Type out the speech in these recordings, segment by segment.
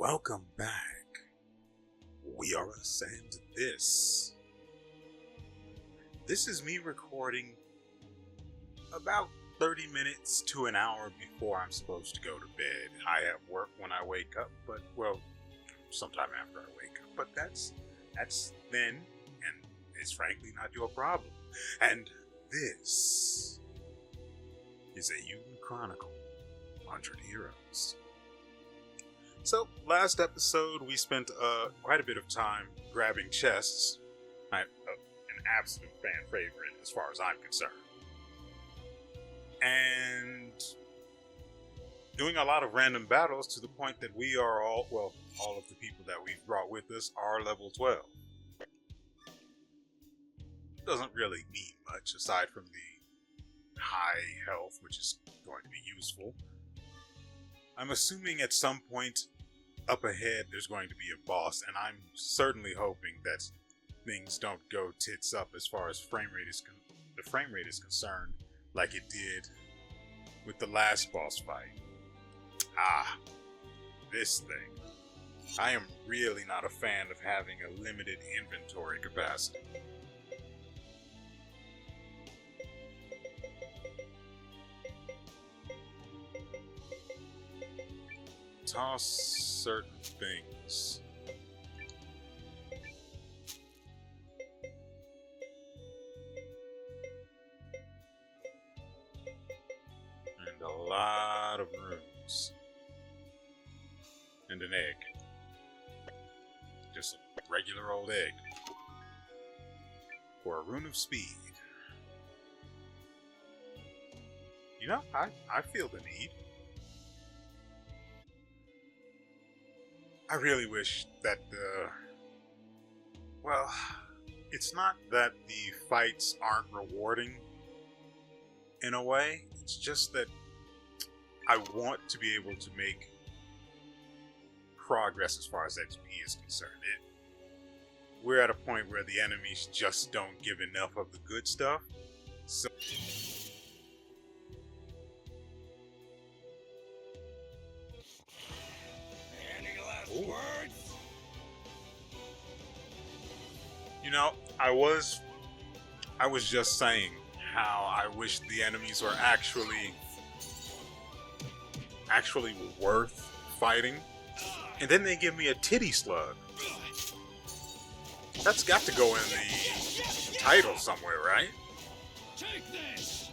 Welcome back. WeArEuS, and this is me recording about 30 minutes to an hour before I'm supposed to go to bed. I have work when I wake up, but sometime after I wake up. But that's then, and it's frankly not your problem. And this is Eiyuden Chronicle, 100 Heroes. So, last episode we spent quite a bit of time grabbing chests. An absolute fan favorite as far as I'm concerned. And doing a lot of random battles to the point that we are all of the people that we've brought with us are level 12. Doesn't really mean much aside from the high health, which is going to be useful. I'm assuming at some point up ahead there's going to be a boss, and I'm certainly hoping that things don't go tits up as far as the frame rate is concerned, like it did with the last boss fight. This thing. I am really not a fan of having a limited inventory capacity. Toss certain things. And a lot of rooms. And an egg. Just a regular old egg. For a rune of speed. You know, I feel the need. I really wish that it's not that the fights aren't rewarding in a way, it's just that I want to be able to make progress as far as XP is concerned. We're at a point where the enemies just don't give enough of the good stuff, so words? you know, I was just saying how I wish the enemies were actually worth fighting, and then they give me a titty slug. That's got to go in the title somewhere, right? Take this.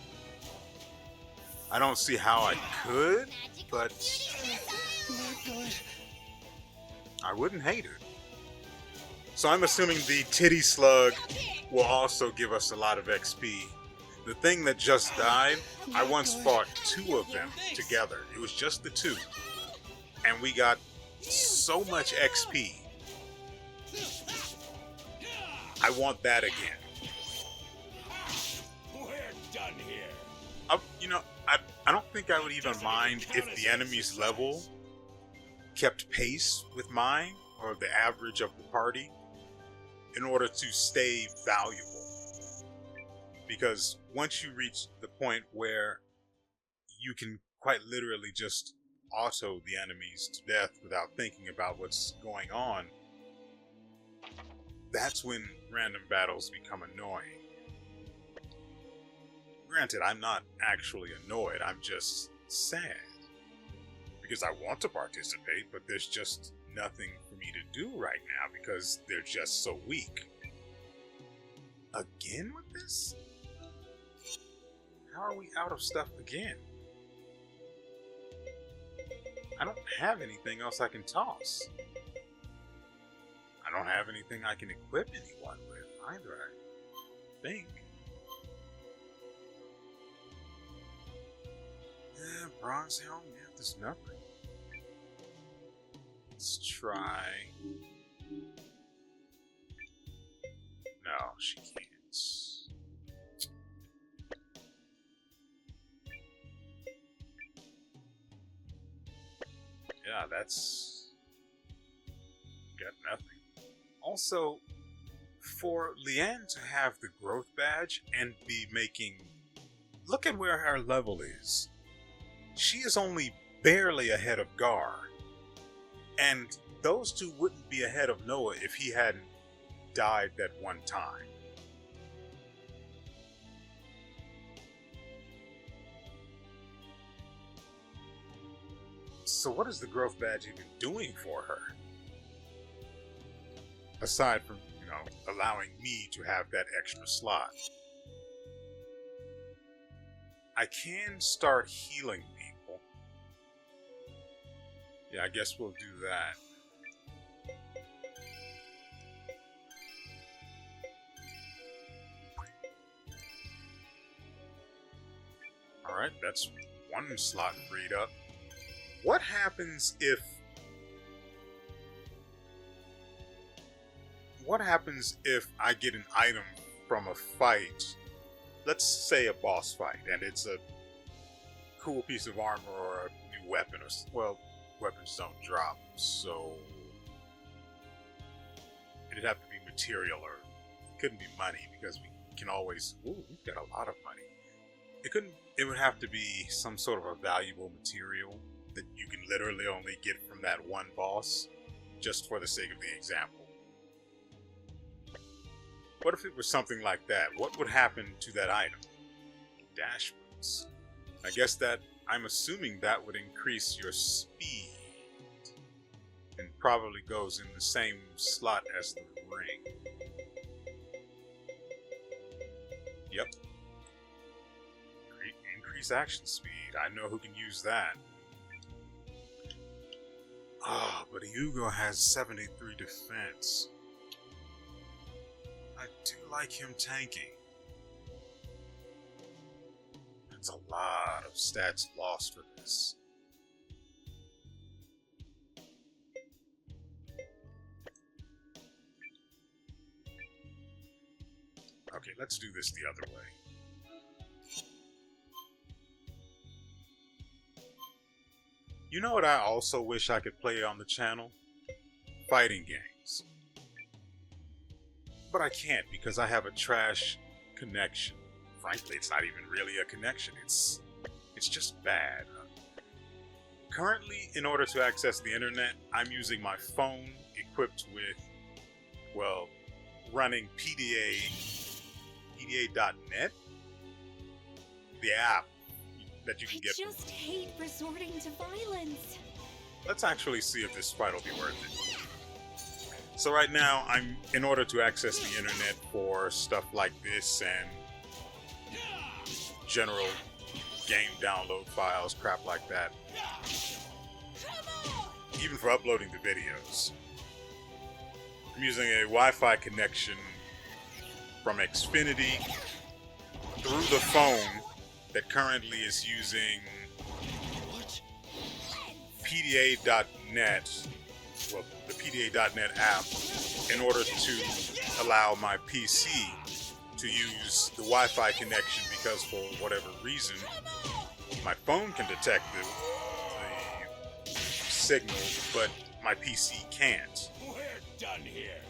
I don't see how I could, but I wouldn't hate it. So I'm assuming the titty slug will also give us a lot of XP. The thing that just died, I once fought two of them together. It was just the two. And we got so much XP. I want that again. We're done here. I don't think I would even mind if the enemy's level kept pace with mine, or the average of the party, in order to stay valuable. Because once you reach the point where you can quite literally just auto the enemies to death without thinking about what's going on, that's when random battles become annoying. Granted, I'm not actually annoyed, I'm just sad. Because I want to participate, but there's just nothing for me to do right now because they're just so weak. Again with this? How are we out of stuff again? I don't have anything else I can toss. I don't have anything I can equip anyone with either, I think. Bronze helm, yeah, there's nothing. Let's try. No, she can't. Yeah, that's got nothing. Also, for Leanne to have the growth badge and be making... Look at where her level is. She is only barely ahead of Gar. And those two wouldn't be ahead of Noah if he hadn't died that one time. So what is the growth badge even doing for her? Aside from, allowing me to have that extra slot. I can start healing people. Yeah, I guess we'll do that. Alright, that's one slot freed up. What happens if... What happens if I get an item from a fight? Let's say a boss fight, and it's a cool piece of armor or a new weapon. Well, weapons don't drop, so... It'd have to be material, or it couldn't be money, because we can always... Ooh, we've got a lot of money. It would have to be some sort of a valuable material that you can literally only get from that one boss, just for the sake of the example. What if it was something like that? What would happen to that item? Dash boots. I guess that, I'm assuming that would increase your speed. And probably goes in the same slot as the ring. Yep. Increase action speed. I know who can use that. Ah, but Hugo has 73 defense. I do like him tanking. That's a lot of stats lost for this. Okay, let's do this the other way. You know what I also wish I could play on the channel? Fighting games. But I can't because I have a trash connection. Frankly, it's not even really a connection. It's just bad. Currently, in order to access the internet, I'm using my phone equipped with, well, running PDA.net, the app that you can get. I just hate resorting to violence. Let's actually see if this fight will be worth it. So right now, in order to access the internet for stuff like this and general game download files, crap like that, even for uploading the videos, I'm using a Wi-Fi connection from Xfinity through the phone that currently is using PDA.net, well, the PDA.net app, in order to allow my PC to use the Wi-Fi connection, because for whatever reason, my phone can detect the signal, but my PC can't. We're done here.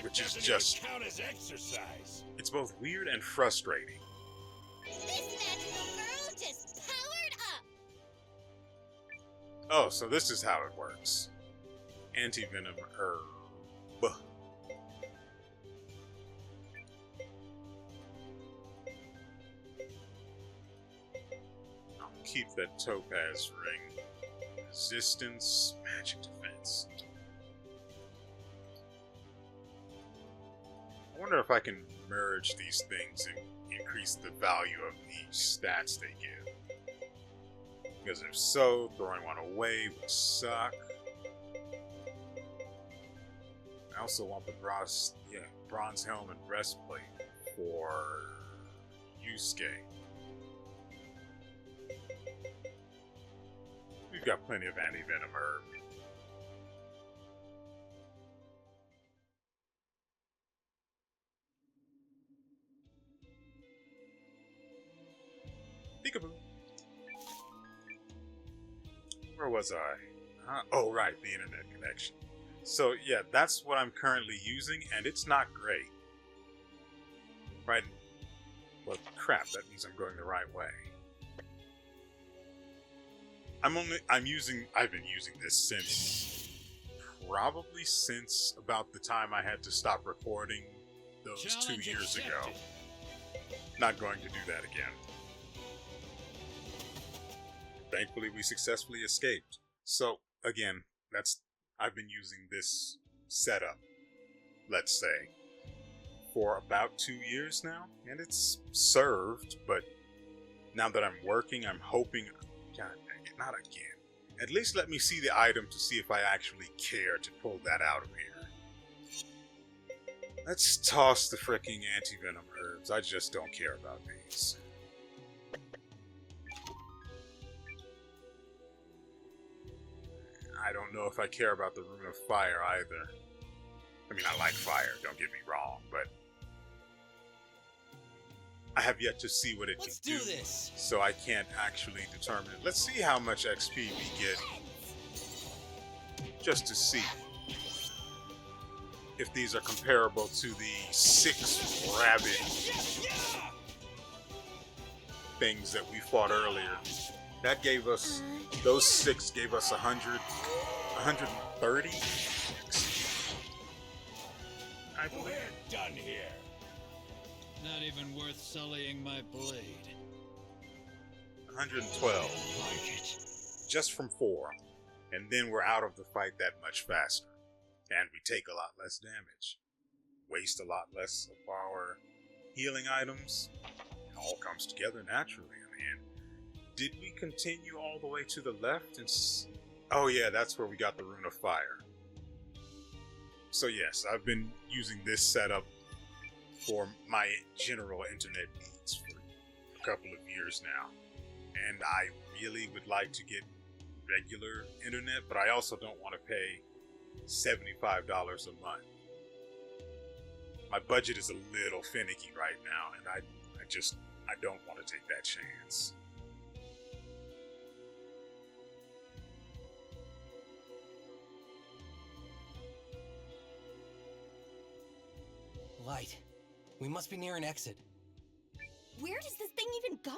Which is just... count as exercise. It's both weird and frustrating. This magical girl just powered up. Oh, so this is how it works. Anti-venom herb. I'll keep that topaz ring. Resistance, magic defense. I wonder if I can merge these things and increase the value of each stats they give. Because if so, throwing one away would suck. I also want the bronze helm and breastplate for Yusuke. We've got plenty of anti-venom herb. Peekaboo. Where was I? Oh, right, the internet connection. So, yeah, that's what I'm currently using, and it's not great. Right? Well, crap, that means I'm going the right way. I've been using this since about the time I had to stop recording those Challenge 2 years ago. accepted. Not going to do that again. Thankfully, we successfully escaped. So, again, I've been using this setup, let's say, for about 2 years now, and it's served, but now that I'm working, I'm hoping, God dang it, not again. At least let me see the item to see if I actually care to pull that out of here. Let's toss the freaking anti-venom herbs. I just don't care about these. I don't know if I care about the Rune of Fire either. I mean, I like fire, don't get me wrong, but I have yet to see what it Let's can do this. so I can't actually determine it. Let's see how much XP we get, just to see if these are comparable to the 6 rabbit things that we fought earlier. That gave us, those 6 gave us 130 XP, I believe. We're done here. Not even worth sullying my blade. 112. Just from 4. And then we're out of the fight that much faster. And we take a lot less damage. Waste a lot less of our healing items. It all comes together naturally in the end. Did we continue all the way to the left? Oh yeah, that's where we got the Rune of Fire. So yes, I've been using this setup for my general internet needs for a couple of years now. And I really would like to get regular internet, but I also don't want to pay $75 a month. My budget is a little finicky right now, and I don't want to take that chance. Light. We must be near an exit. Where does this thing even go?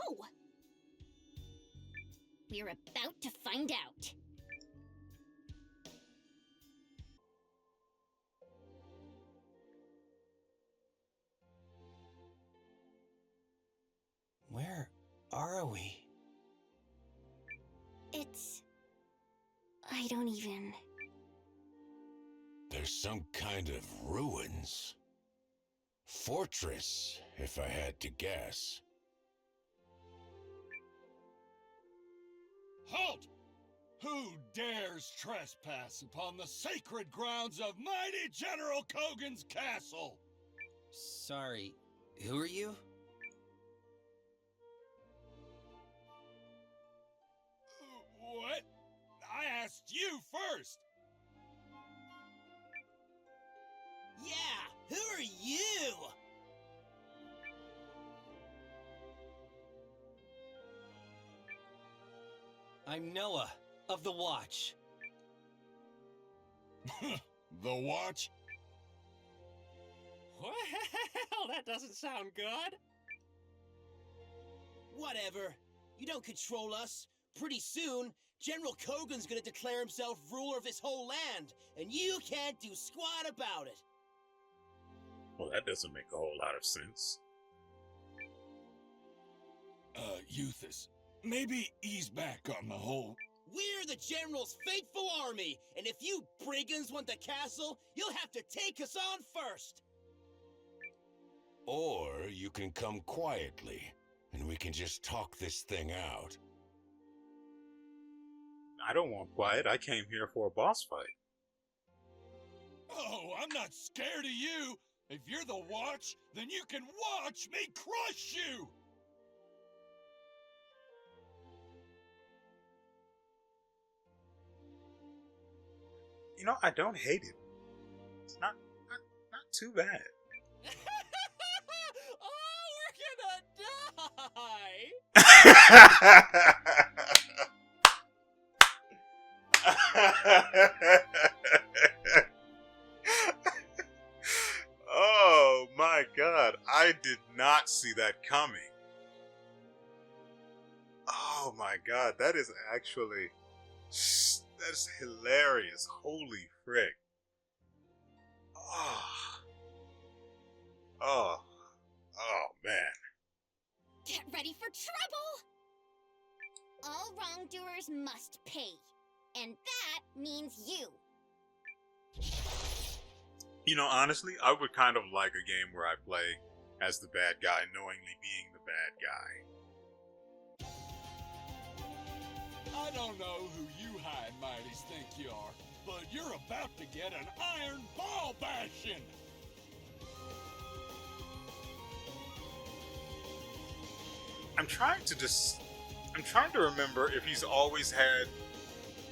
We're about to find out. Where are we? I don't even... There's some kind of ruins. Fortress, if I had to guess. Halt! Who dares trespass upon the sacred grounds of mighty General Kogan's castle? Sorry, who are you? What? I asked you first! Yeah, who are you? I'm Noah, of the Watch. The Watch? Well, that doesn't sound good. Whatever. You don't control us. Pretty soon, General Kogan's gonna declare himself ruler of this whole land, and you can't do squat about it. Well, that doesn't make a whole lot of sense. Euthus, maybe ease back on the whole... We're the General's faithful army, and if you brigands want the castle, you'll have to take us on first. Or you can come quietly, and we can just talk this thing out. I don't want quiet. I came here for a boss fight. Oh, I'm not scared of you! If you're the Watch, then you can watch me crush you! You know, I don't hate it. It's not too bad. Oh, we're gonna die! Oh my god, I did not see that coming. Oh my god, that is actually... That's hilarious. Holy frick. Oh. Oh. Oh, man. Get ready for trouble! All wrongdoers must pay. And that means you. You know, honestly, I would kind of like a game where I play as the bad guy, knowingly being the bad guy. I don't know who you high and mighties think you are, but you're about to get an iron ball bashing! I'm trying to remember if he's always had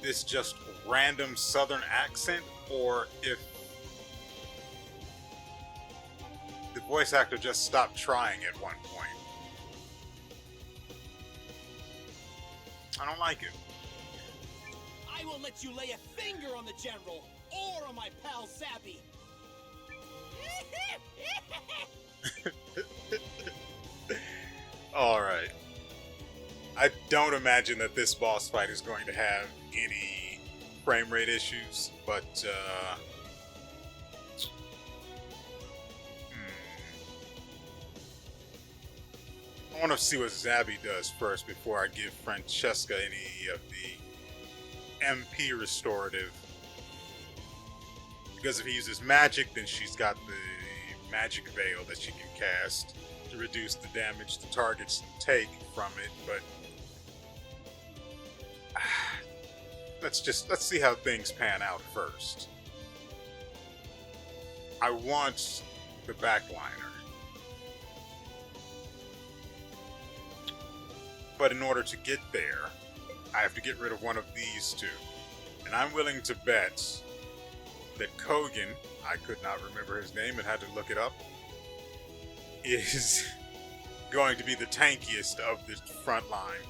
this just random southern accent, or if the voice actor just stopped trying at one point. I don't like it. I won't let you lay a finger on the General or on my pal Zappy. Alright. I don't imagine that this boss fight is going to have any frame rate issues, but I want to see what Zabby does first before I give Francesca any of the MP restorative. Because if he uses magic, then she's got the magic veil that she can cast to reduce the damage the targets take from it, but let's see how things pan out first. I want the backliner. But in order to get there, I have to get rid of one of these two. And I'm willing to bet that Kogan, I could not remember his name and had to look it up, is going to be the tankiest of the front line.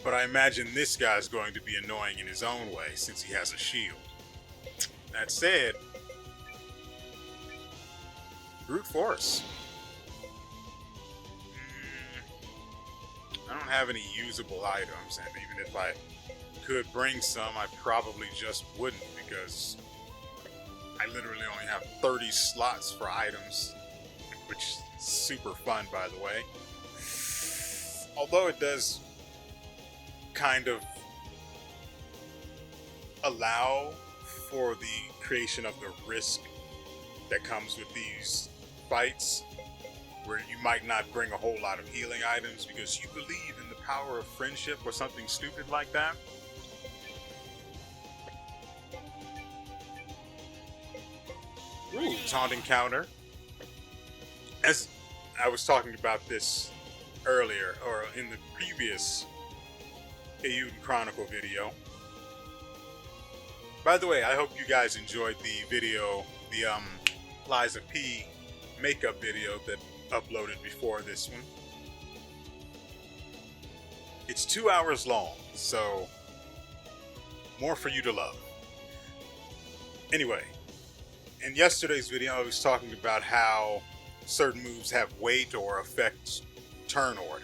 But I imagine this guy's going to be annoying in his own way since he has a shield. That said, brute force. I don't have any usable items, and even if I could bring some, I probably just wouldn't, because I literally only have 30 slots for items, which is super fun, by the way. Although it does kind of allow for the creation of the risk that comes with these fights, where you might not bring a whole lot of healing items because you believe in the power of friendship or something stupid like that. Ooh, taunting counter. As I was talking about this earlier, or in the previous Eiyuden Chronicle video. By the way, I hope you guys enjoyed the video, the Liza P makeup video that uploaded before this one. It's 2 hours long, so more for you to love. Anyway, in yesterday's video I was talking about how certain moves have weight or affect turn order.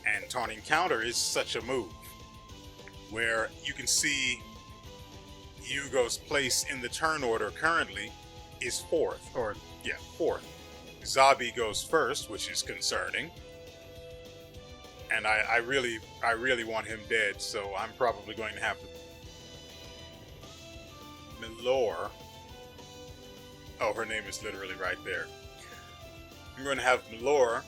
And taunting counter is such a move, where you can see Yugo's place in the turn order currently is fourth. Zabi goes first, which is concerning. And I really want him dead, so I'm probably going to have to... Milor. Oh, her name is literally right there. I'm going to have Milor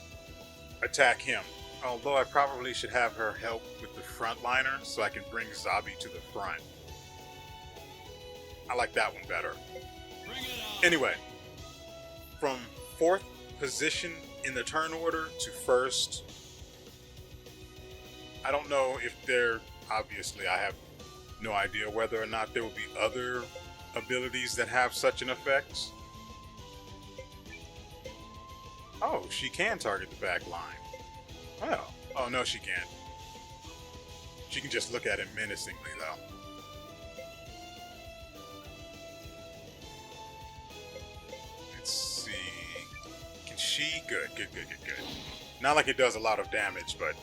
attack him. Although I probably should have her help with the frontliner so I can bring Zabi to the front. I like that one better. Anyway, from fourth position in the turn order to first, I don't know if there, obviously I have no idea whether or not there will be other abilities that have such an effect. Oh, she can target the back line. Well, oh no, she can't. She can just look at him menacingly, though. Let's see. Can she? Good. Not like it does a lot of damage, but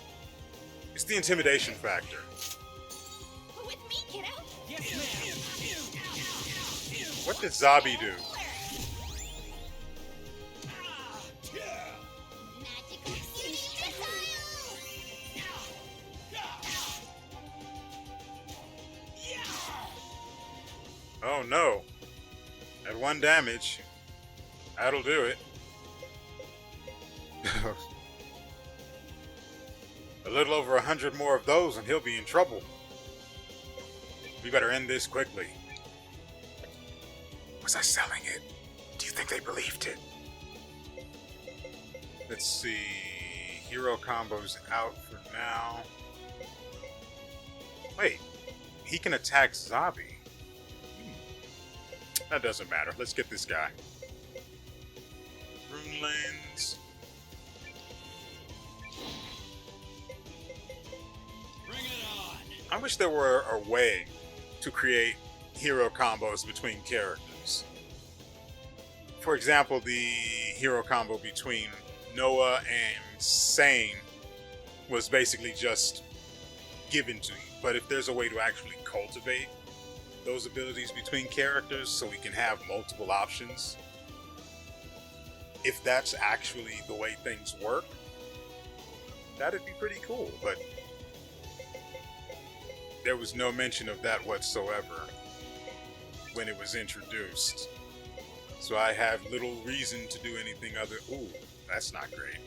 it's the intimidation factor. With me, kiddo. Yes, ma'am. What did Zabi do? Magical cutie missile! Oh no. At 1 damage. That'll do it. A little over 100 more of those and he'll be in trouble. We better end this quickly. Was I selling it? Do you think they believed it? Let's see. Hero combos out for now. Wait. He can attack Zabi. That doesn't matter. Let's get this guy. Rune Lens. Bring it on. I wish there were a way to create hero combos between characters. For example, the hero combo between Noah and Sane was basically just given to you. But if there's a way to actually cultivate those abilities between characters so we can have multiple options, if that's actually the way things work, that'd be pretty cool. But there was no mention of that whatsoever when it was introduced. So I have little reason to do anything other. Ooh, that's not great.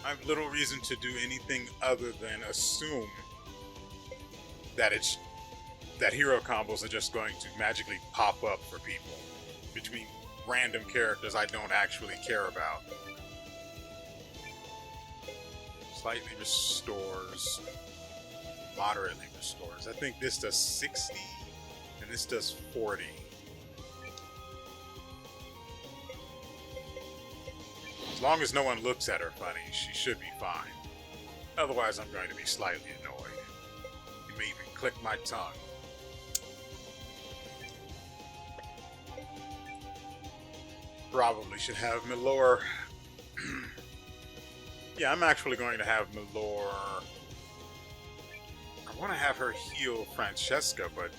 I have little reason to do anything other than assume that that hero combos are just going to magically pop up for people between random characters I don't actually care about. Slightly restores, moderately restores. I think this does 60 and this does 40. As long as no one looks at her funny, she should be fine. Otherwise, I'm going to be slightly annoyed. You may even click my tongue. Probably should have Milor. Yeah, I'm actually going to have Milor. I want to have her heal Francesca, but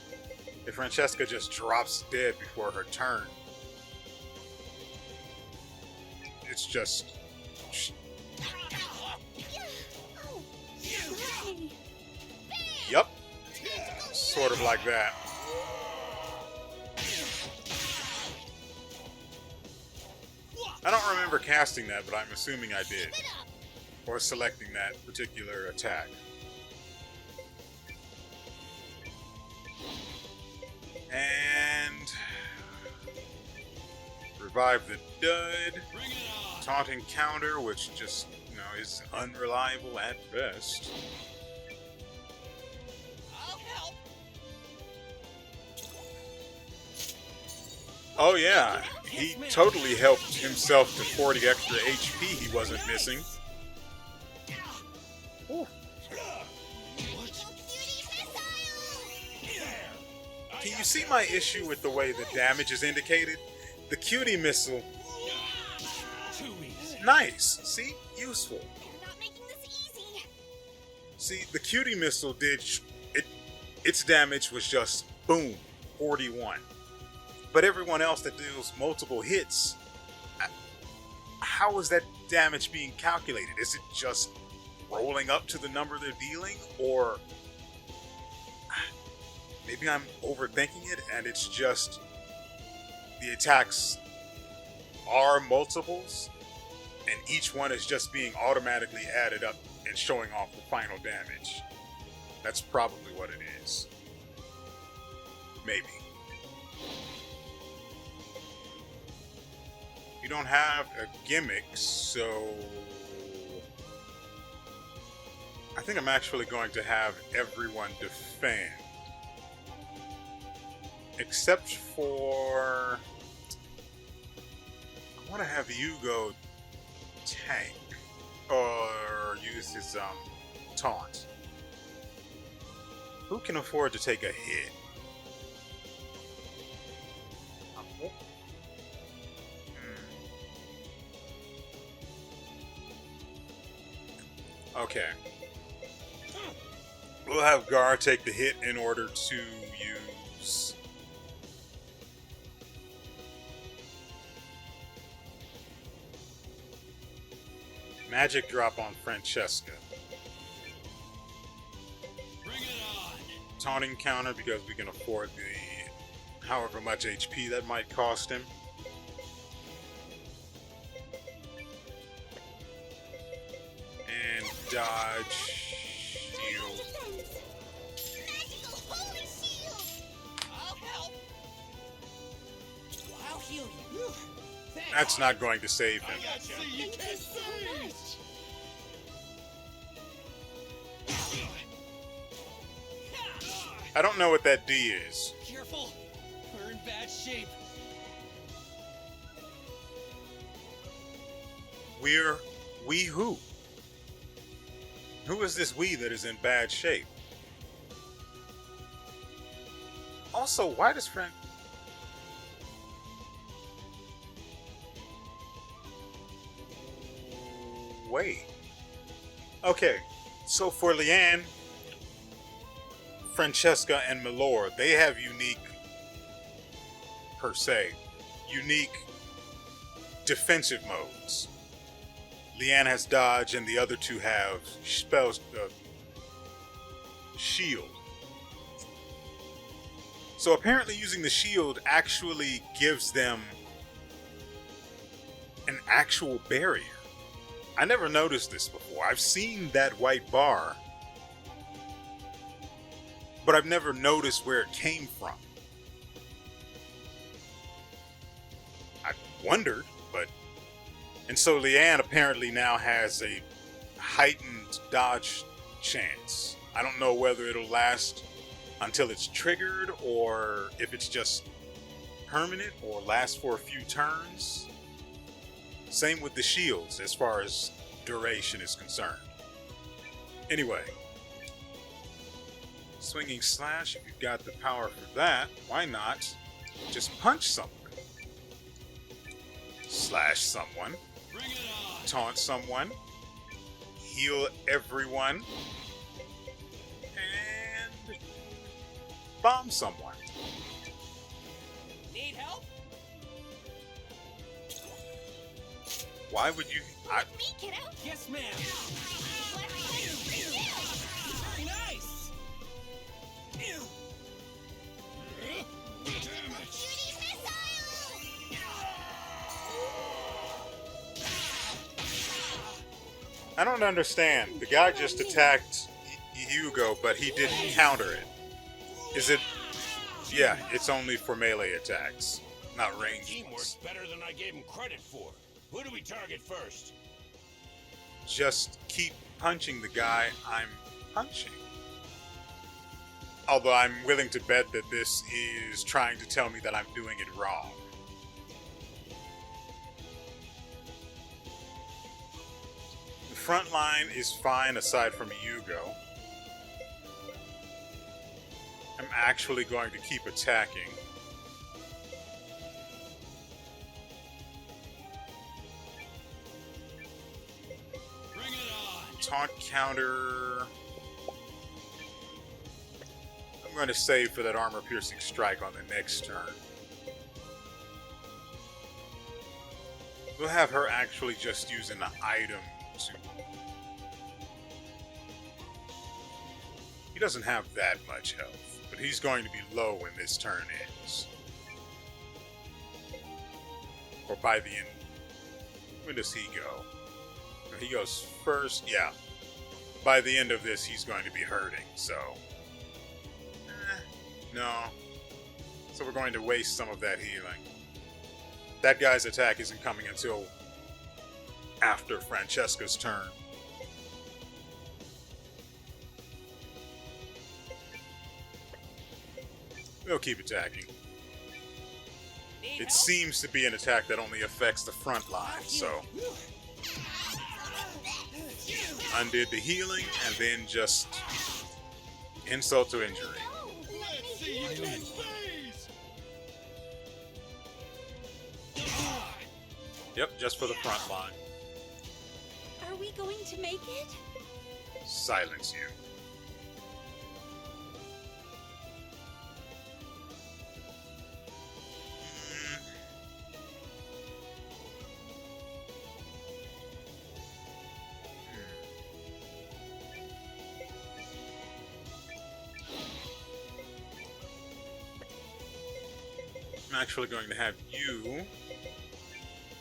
if Francesca just drops dead before her turn, it's just... Yup. Sort of like that. I don't remember casting that, but I'm assuming I did. Or selecting that particular attack. And... revive the dud. Bring it on. Taunting counter, which just, is unreliable at best. I'll help. Oh yeah, he totally helped himself to 40 extra HP he wasn't missing. Ooh. Can you see my issue with the way the damage is indicated? The cutie missile. Too easy. Nice. See? Useful. They're not making this easy. See, the cutie missile did... its damage was just, boom, 41. But everyone else that deals multiple hits, how is that damage being calculated? Is it just rolling up to the number they're dealing? Or maybe I'm overthinking it and it's just the attacks are multiples and each one is just being automatically added up and showing off the final damage. That's probably what it is. Maybe. You don't have a gimmick, so I think I'm actually going to have everyone defend. Except for... I want to have you go tank. Or use his taunt. Who can afford to take a hit? Okay. We'll have Gar take the hit in order to use... Magic Drop on Francesca. Bring it on. Taunting counter because we can afford the however much HP that might cost him. And dodge, shield. Magical holy shield! I'll help. I'll heal you. Thanks. That's not going to save him. Let's see, you Thank you can't so save. much. I don't know what that D is. Careful. We're in bad shape. We who? Who is this we that is in bad shape? Also, why does Frank... Wait. Okay, so for Leanne, Francesca, and Milord, they have unique, per se, unique defensive modes. Leanne has dodge, and the other two have spells, shield. So apparently using the shield actually gives them an actual barrier. I never noticed this before. I've seen that white bar, but I've never noticed where it came from. I wondered, but... And so Leanne apparently now has a heightened dodge chance. I don't know whether it'll last until it's triggered, or if it's just permanent, or lasts for a few turns. Same with the shields, as far as duration is concerned. Anyway. Swinging slash, if you've got the power for that, why not just punch someone? Slash someone. Bring it on. Taunt someone. Heal everyone. And bomb someone. Need help? Why would you... Me, kiddo! Yes, ma'am. Let's Very nice. Damn it. Beauty missile! I don't understand. The guy just attacked Hugo, but he didn't counter it. Is it... Yeah, it's only for melee attacks, not ranged Teamwork's ones. better than I gave him credit for. Who do we target first? Just keep punching the guy I'm punching. Although I'm willing to bet that this is trying to tell me that I'm doing it wrong. The front line is fine aside from Yugo. I'm actually going to keep attacking. Bring it on. Taunt counter. I'm going to save for that armor-piercing strike on the next turn. We'll have her actually just use an item to... He doesn't have that much health, but he's going to be low when this turn ends. Or by the end... When does he go? He goes first, yeah. By the end of this, he's going to be hurting, so... No. So we're going to waste some of that healing. That guy's attack isn't coming until after Francesca's turn. We'll keep attacking. Need It help? seems to be an attack that only affects the front line, so undid the healing and then just insult to injury. Let's see, you can't phase. Yep, just for the front line. Are we going to make it? silence you. I'm actually going to have you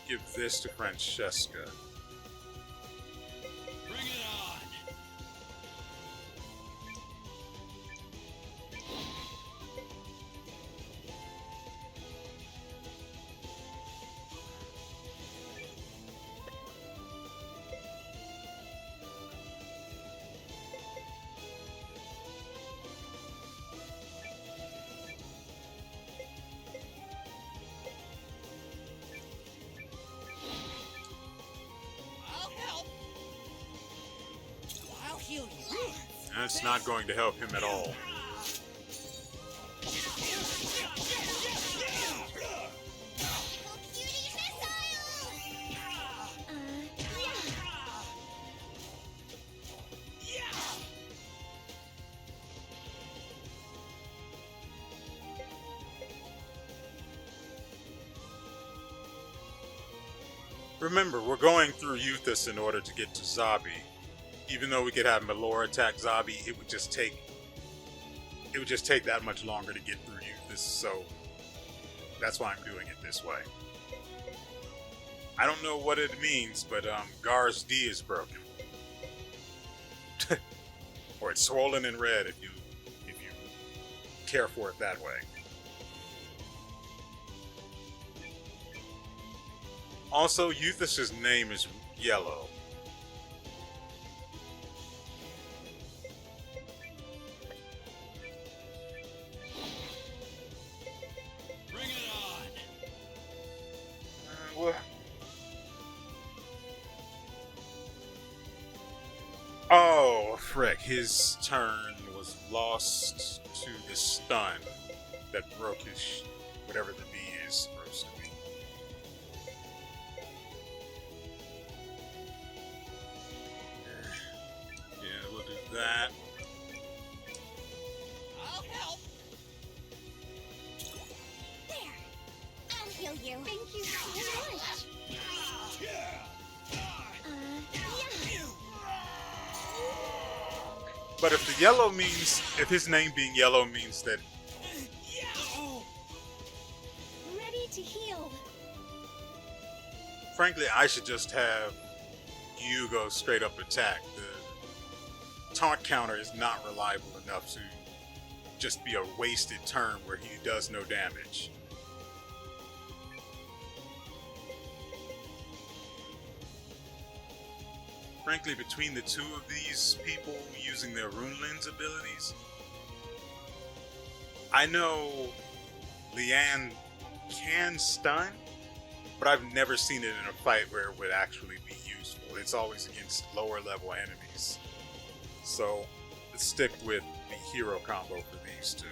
give this to Francesca. Bring it on! I'll help. I'll heal you. That's not going to help him at all. Little cutie missile! Remember, we're going through WeArEuS in order to get to Zabi. Even though we could have Melora attack Zabi, it would just take that much longer to get through WeArEuS, so that's why I'm doing it this way. I don't know what it means, but Gar's D is broken. Or it's swollen and red if you care for it that way. Also, WeArEuS' name is Yellow. Bring it on! What? Oh, frick. His turn was lost to the stun that broke his whatever the D is supposed to be. Yeah, we'll do that. I'll help. There! I'll heal you. Thank you so much. But if the yellow means, if his name being yellow means that, Ready to heal. frankly, I should just have you go straight up attack. The taunt counter is not reliable enough to just be a wasted turn where he does no damage. Frankly, between the two of these people using their Rune Lens abilities, I know Leanne can stun, but I've never seen it in a fight where it would actually be useful. It's always against lower level enemies. So let's stick with the hero combo for these two.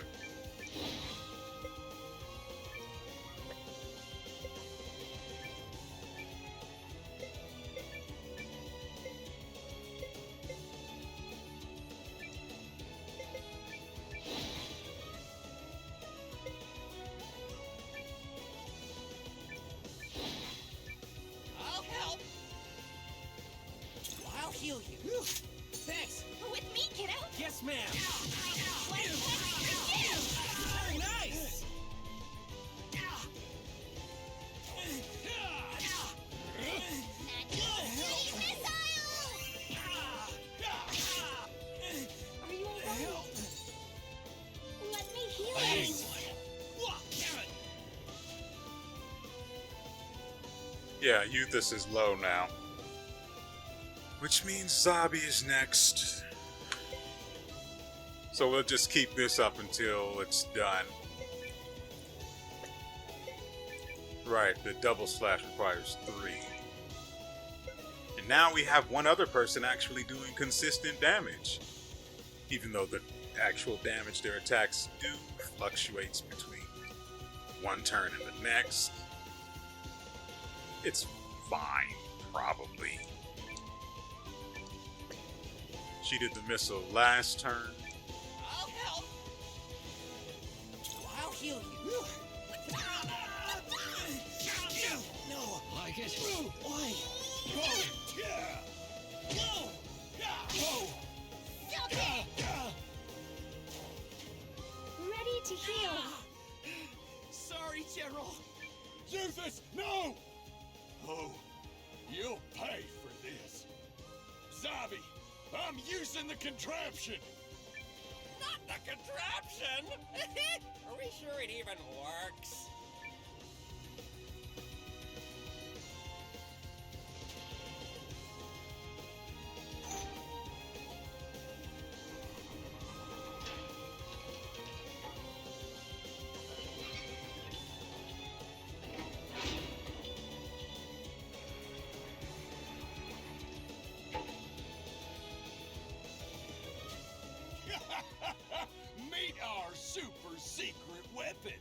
I'll help. I'll heal you. Thanks. With me, kiddo. Yes, ma'am. Let's begin. Very nice. Cutie missile! Are you alright? Let me heal you. Yeah, WeArEuS is low now. Which means Zabi is next. So we'll just keep this up until it's done. Right, the double slash requires 3. And now we have one other person actually doing consistent damage. Even though the actual damage their attacks do fluctuates between one turn and the next. It's fine, probably. She did the missile last turn. I'll help. I'll heal you. No. Like it? Why? Ready to heal. Sorry, General. Rufus, no! Oh, you'll pay for this. Zabi, I'm using the contraption. Not the contraption! Are we sure it even works? Meet our super secret weapon.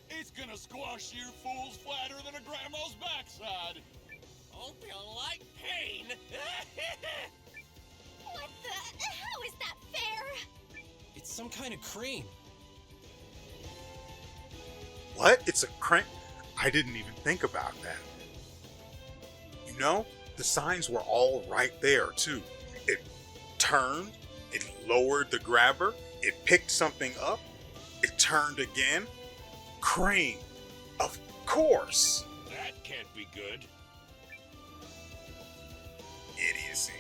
It's gonna squash you fools flatter than a grandma's backside. Hope you like pain. What the? How is that fair? It's some kind of cream. What? It's a crank? I didn't even think about that. You know, the signs were all right there, too. It turned, it lowered the grabber, it picked something up, it turned again. Crane. Of course. That can't be good. Idiocy.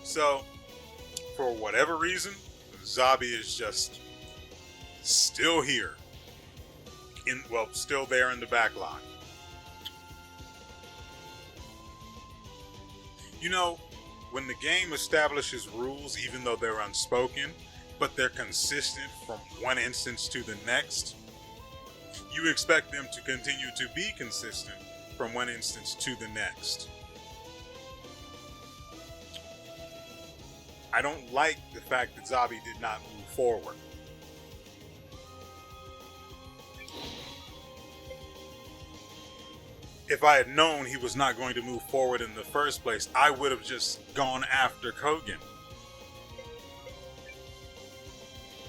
So, for whatever reason, Zabi is just still here. Still there in the back line. You know, when the game establishes rules, even though they're unspoken, but they're consistent from one instance to the next, you expect them to continue to be consistent from one instance to the next. I don't like the fact that Zabi did not move forward. If I had known he was not going to move forward in the first place, I would have just gone after Kogan.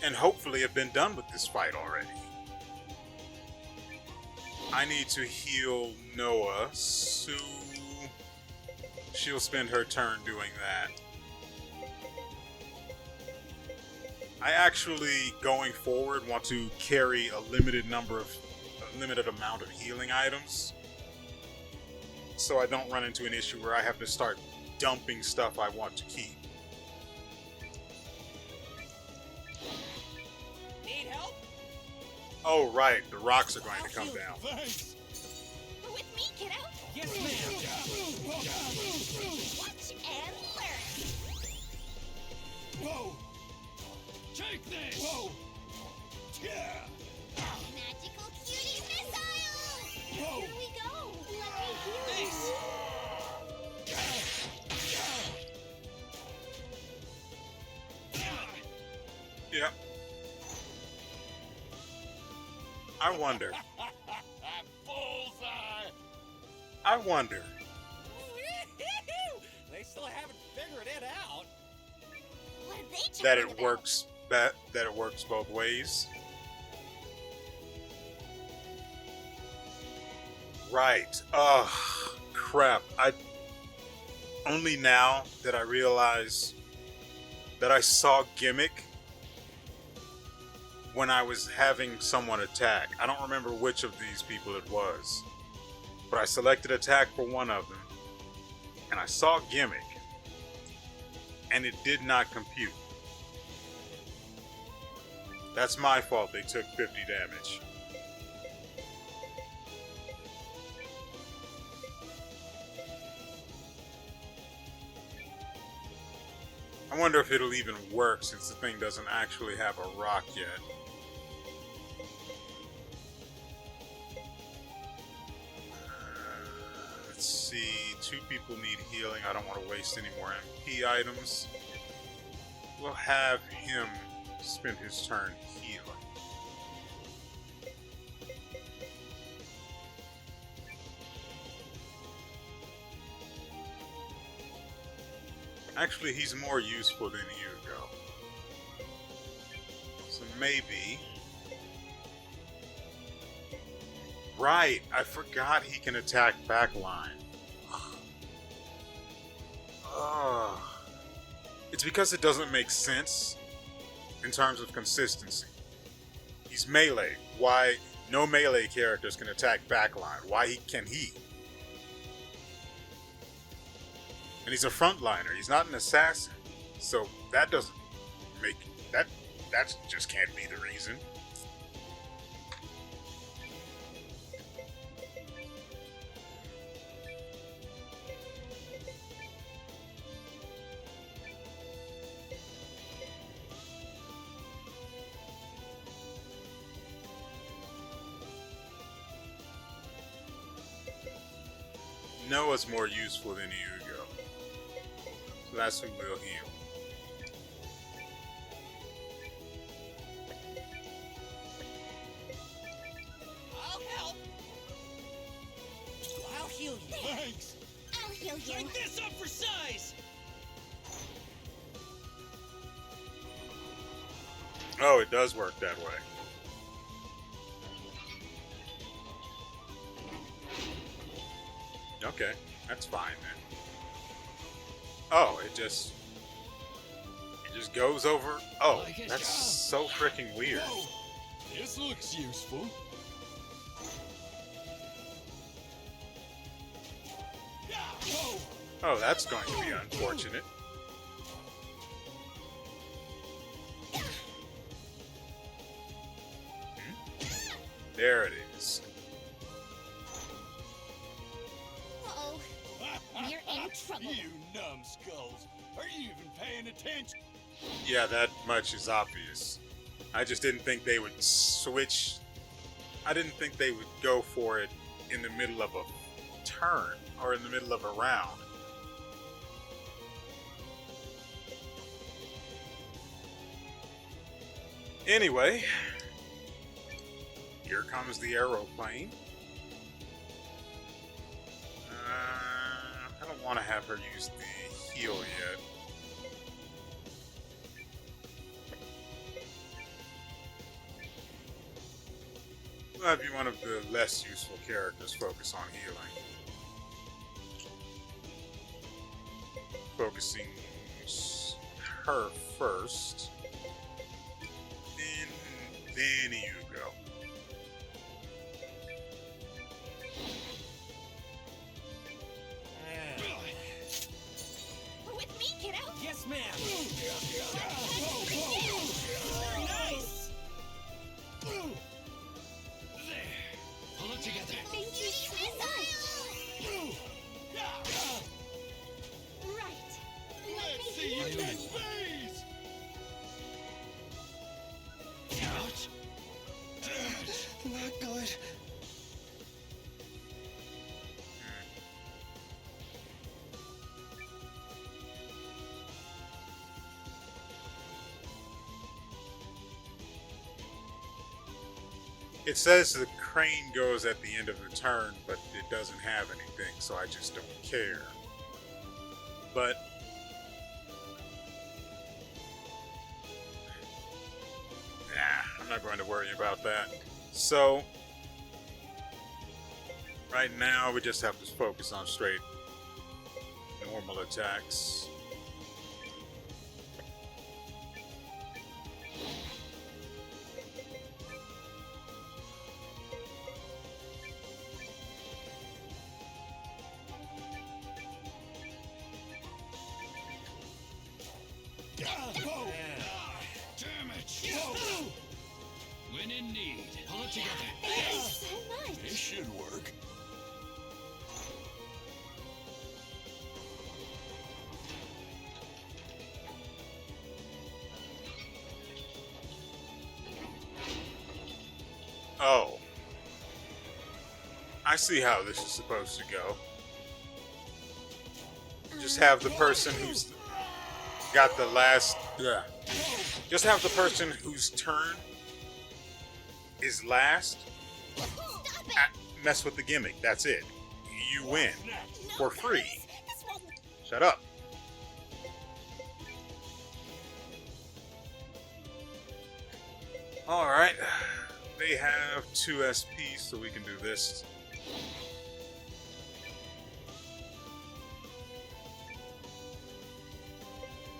And hopefully have been done with this fight already. I need to heal Noah, so she'll spend her turn doing that. I actually, going forward, want to carry a limited amount of healing items, so I don't run into an issue where I have to start dumping stuff I want to keep. Need help? Oh right, the rocks are going to come down. Thanks. With me, kiddo. Yes, ma'am. Watch and learn. Whoa! Take this! Whoa! Yeah! Magical cutie missile! Whoa! Here we go. Let me heal Thanks. Yep. I wonder. Bullseye! I wonder. They still haven't figured it out. What are they talking That it about? works. That it works both ways. Right. Ugh. Crap. Only now that I realize that I saw Gimmick when I was having someone attack. I don't remember which of these people it was, but I selected attack for one of them, and I saw Gimmick, and it did not compute. That's my fault they took 50 damage. I wonder if it'll even work since the thing doesn't actually have a rock yet. Let's see, 2 people need healing. I don't want to waste any more MP items. We'll have him spend his turn healing. Actually, he's more useful than Hugo. So maybe... Right, I forgot he can attack backline. It's because it doesn't make sense in terms of consistency. He's melee. Why no melee characters can attack backline? Why can he? And he's a frontliner. He's not an assassin. So that doesn't make that just can't be the reason. Noah's more useful than Hugo. So that's who will heal. I'll help. I'll heal you. Thanks. I'll heal you. Drink this up for size. Oh, it does work that way. Okay, that's fine then. Oh, it just goes over. Oh, that's so freaking weird. Whoa. This looks useful. Whoa. Oh, that's going to be unfortunate. There it is. Uh-oh. We're in trouble. You numbskulls. Are you even paying attention? Yeah, that much is obvious. I just didn't think they would switch. I didn't think they would go for it in the middle of a turn or in the middle of a round. Anyway, here comes the aeroplane. I don't want to have her use the heal yet. We'll have you one of the less useful characters focus on healing. Focusing her first. Then you go. With me, kiddo. Yes, ma'am. Very Nice. Pull it together. Thank you so much. Right. Let's see you in space. Ouch. Not good. It says the crane goes at the end of the turn, but it doesn't have anything, so I just don't care. But I'm not going to worry about that. So right now we just have to focus on straight normal attacks. Damage. When in need, pull it together. Thank you so much. This should work. Oh. I see how this is supposed to go. Just have the person who's got the last... Yeah. Just have the person whose turn is last mess with the gimmick. That's it. You win. For free. This won't. Shut up. Alright. They have 2 SP, so we can do this.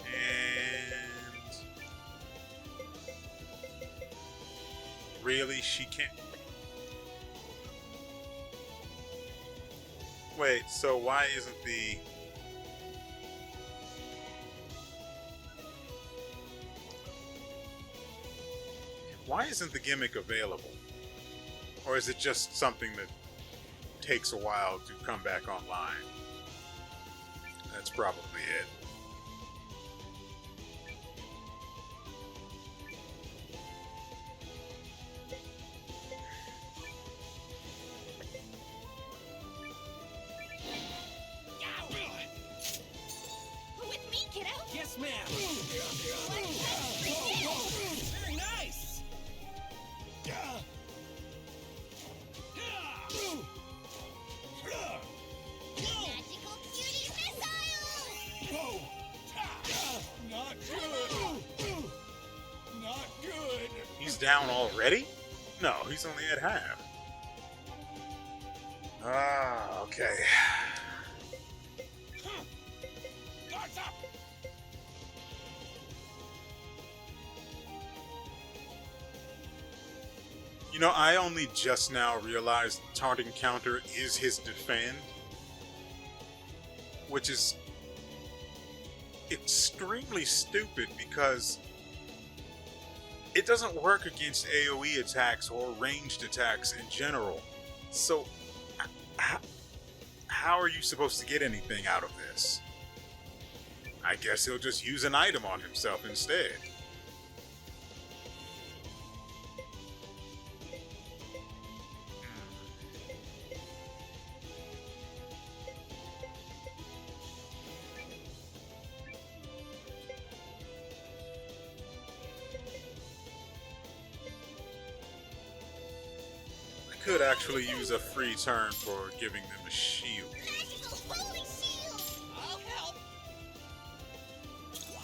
And... really? She can't... Wait, so why isn't the... Why isn't the gimmick available? Or is it just something that takes a while to come back online? That's probably it. With me, kiddo. Yes, ma'am. Very nice. Magical cutie missile! Not good. Not good. He's down already? No, he's only at half. Ah, okay. Guards up. You know, I only just now realized taunting counter is his defend, which is extremely stupid because it doesn't work against AoE attacks or ranged attacks in general. So, how are you supposed to get anything out of this? I guess he'll just use an item on himself instead. Could actually use a free turn for giving them a shield. Magical holy shield! I'll help.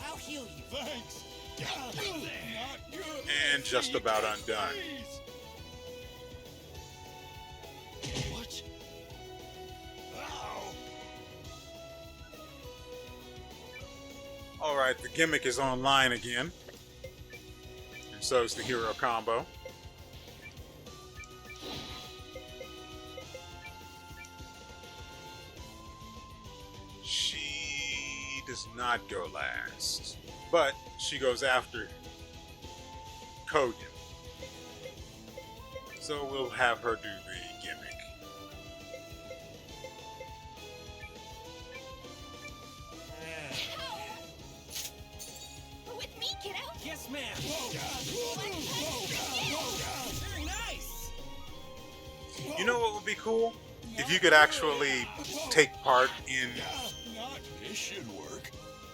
I'll heal you. Thanks. Not good. And just about undone. What? Ow. Alright, the gimmick is online again. And so is the hero combo. She does not go last, but she goes after Kogan. So we'll have her do the gimmick. With me, kiddo. Yes, ma'am. Very nice. You know what would be cool? If you could actually take part in Not. This should work.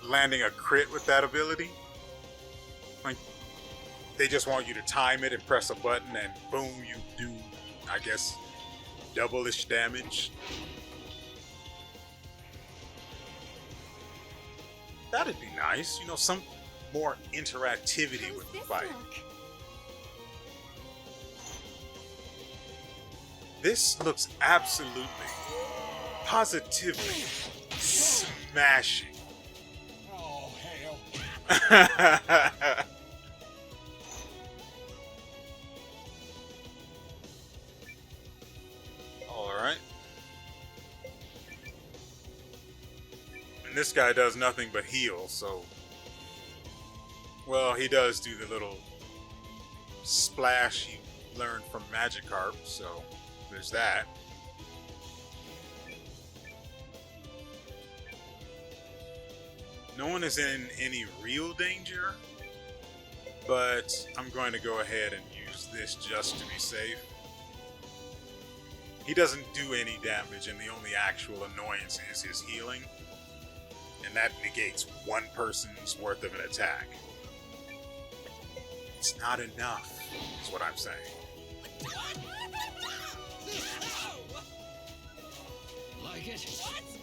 landing a crit with that ability. Like, they just want you to time it and press a button and boom, you do, I guess, double-ish damage. That'd be nice. You know, some more interactivity How's with the this fight. look? This looks absolutely, positively smashing. Oh, hell. Alright. And this guy does nothing but heal, so... Well, he does do the little splash he learned from Magikarp, so there's that. No one is in any real danger, but I'm going to go ahead and use this just to be safe. He doesn't do any damage, and the only actual annoyance is his healing, and that negates one person's worth of an attack. It's not enough, is what I'm saying. Like it?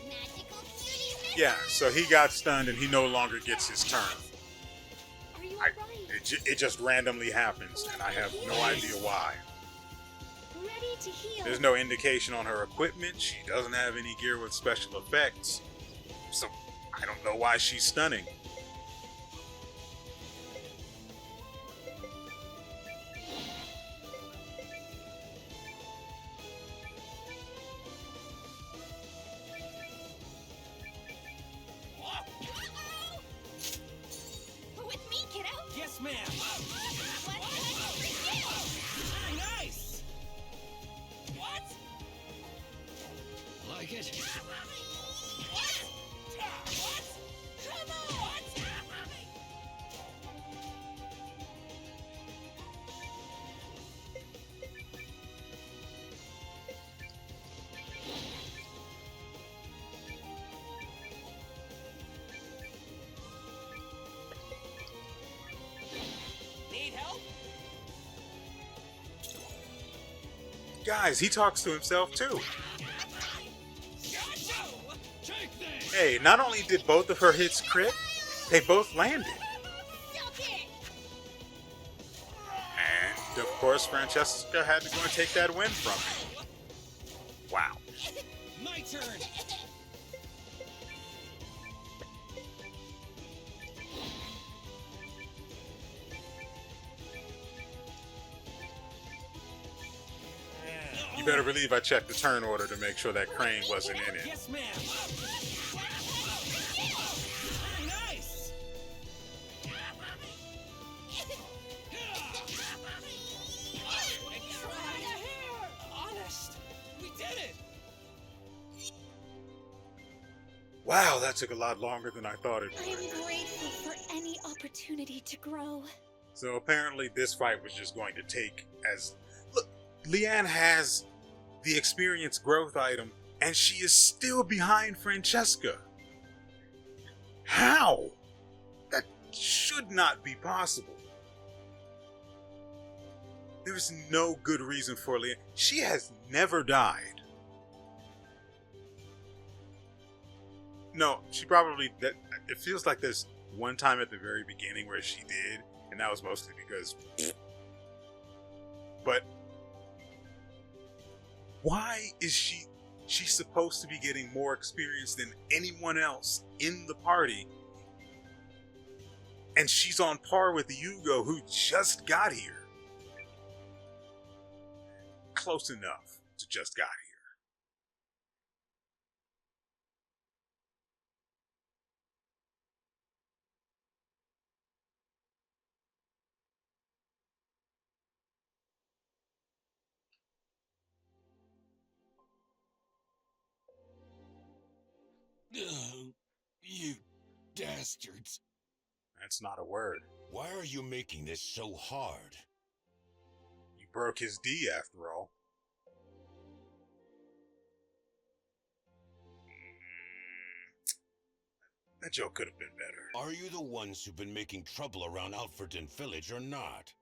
Magical cutie missile! Yeah, so he got stunned and he no longer gets his turn. Are you You're I, right. it just randomly happens, and I have no idea why. Ready to heal. There's no indication on her equipment. She doesn't have any gear with special effects. So I don't know why she's stunning. With me, kiddo. Yes, ma'am. What's next for you? Nice. What? Like it? What? What? Come on! What? Need help? Guys, he talks to himself too. Take this! Hey, not only did both of her hits crit, they both landed. Stop it. And of course, Francesca had to go and take that win from him. Wow. My turn. You better believe I checked the turn order to make sure that crane wasn't in it. Yes, ma'am. Nice. I tried. Honest. We did it. Wow, that took a lot longer than I thought it I would. am grateful for any opportunity to grow. So apparently this fight was just going to take as... Look, Leanne has the experience growth item, and she is still behind Francesca. How? That should not be possible. There's no good reason for Leanne. She has never died. No, she probably... It feels like there's one time at the very beginning where she did, and that was mostly because... But... Why is she's supposed to be getting more experience than anyone else in the party? And she's on par with Yugo, who just got here. Close enough to just got here. Oh, you dastards. That's not a word. Why are you making this so hard? You broke his D after all. That joke could have been better. Are you the ones who've been making trouble around Alfredton Village or not?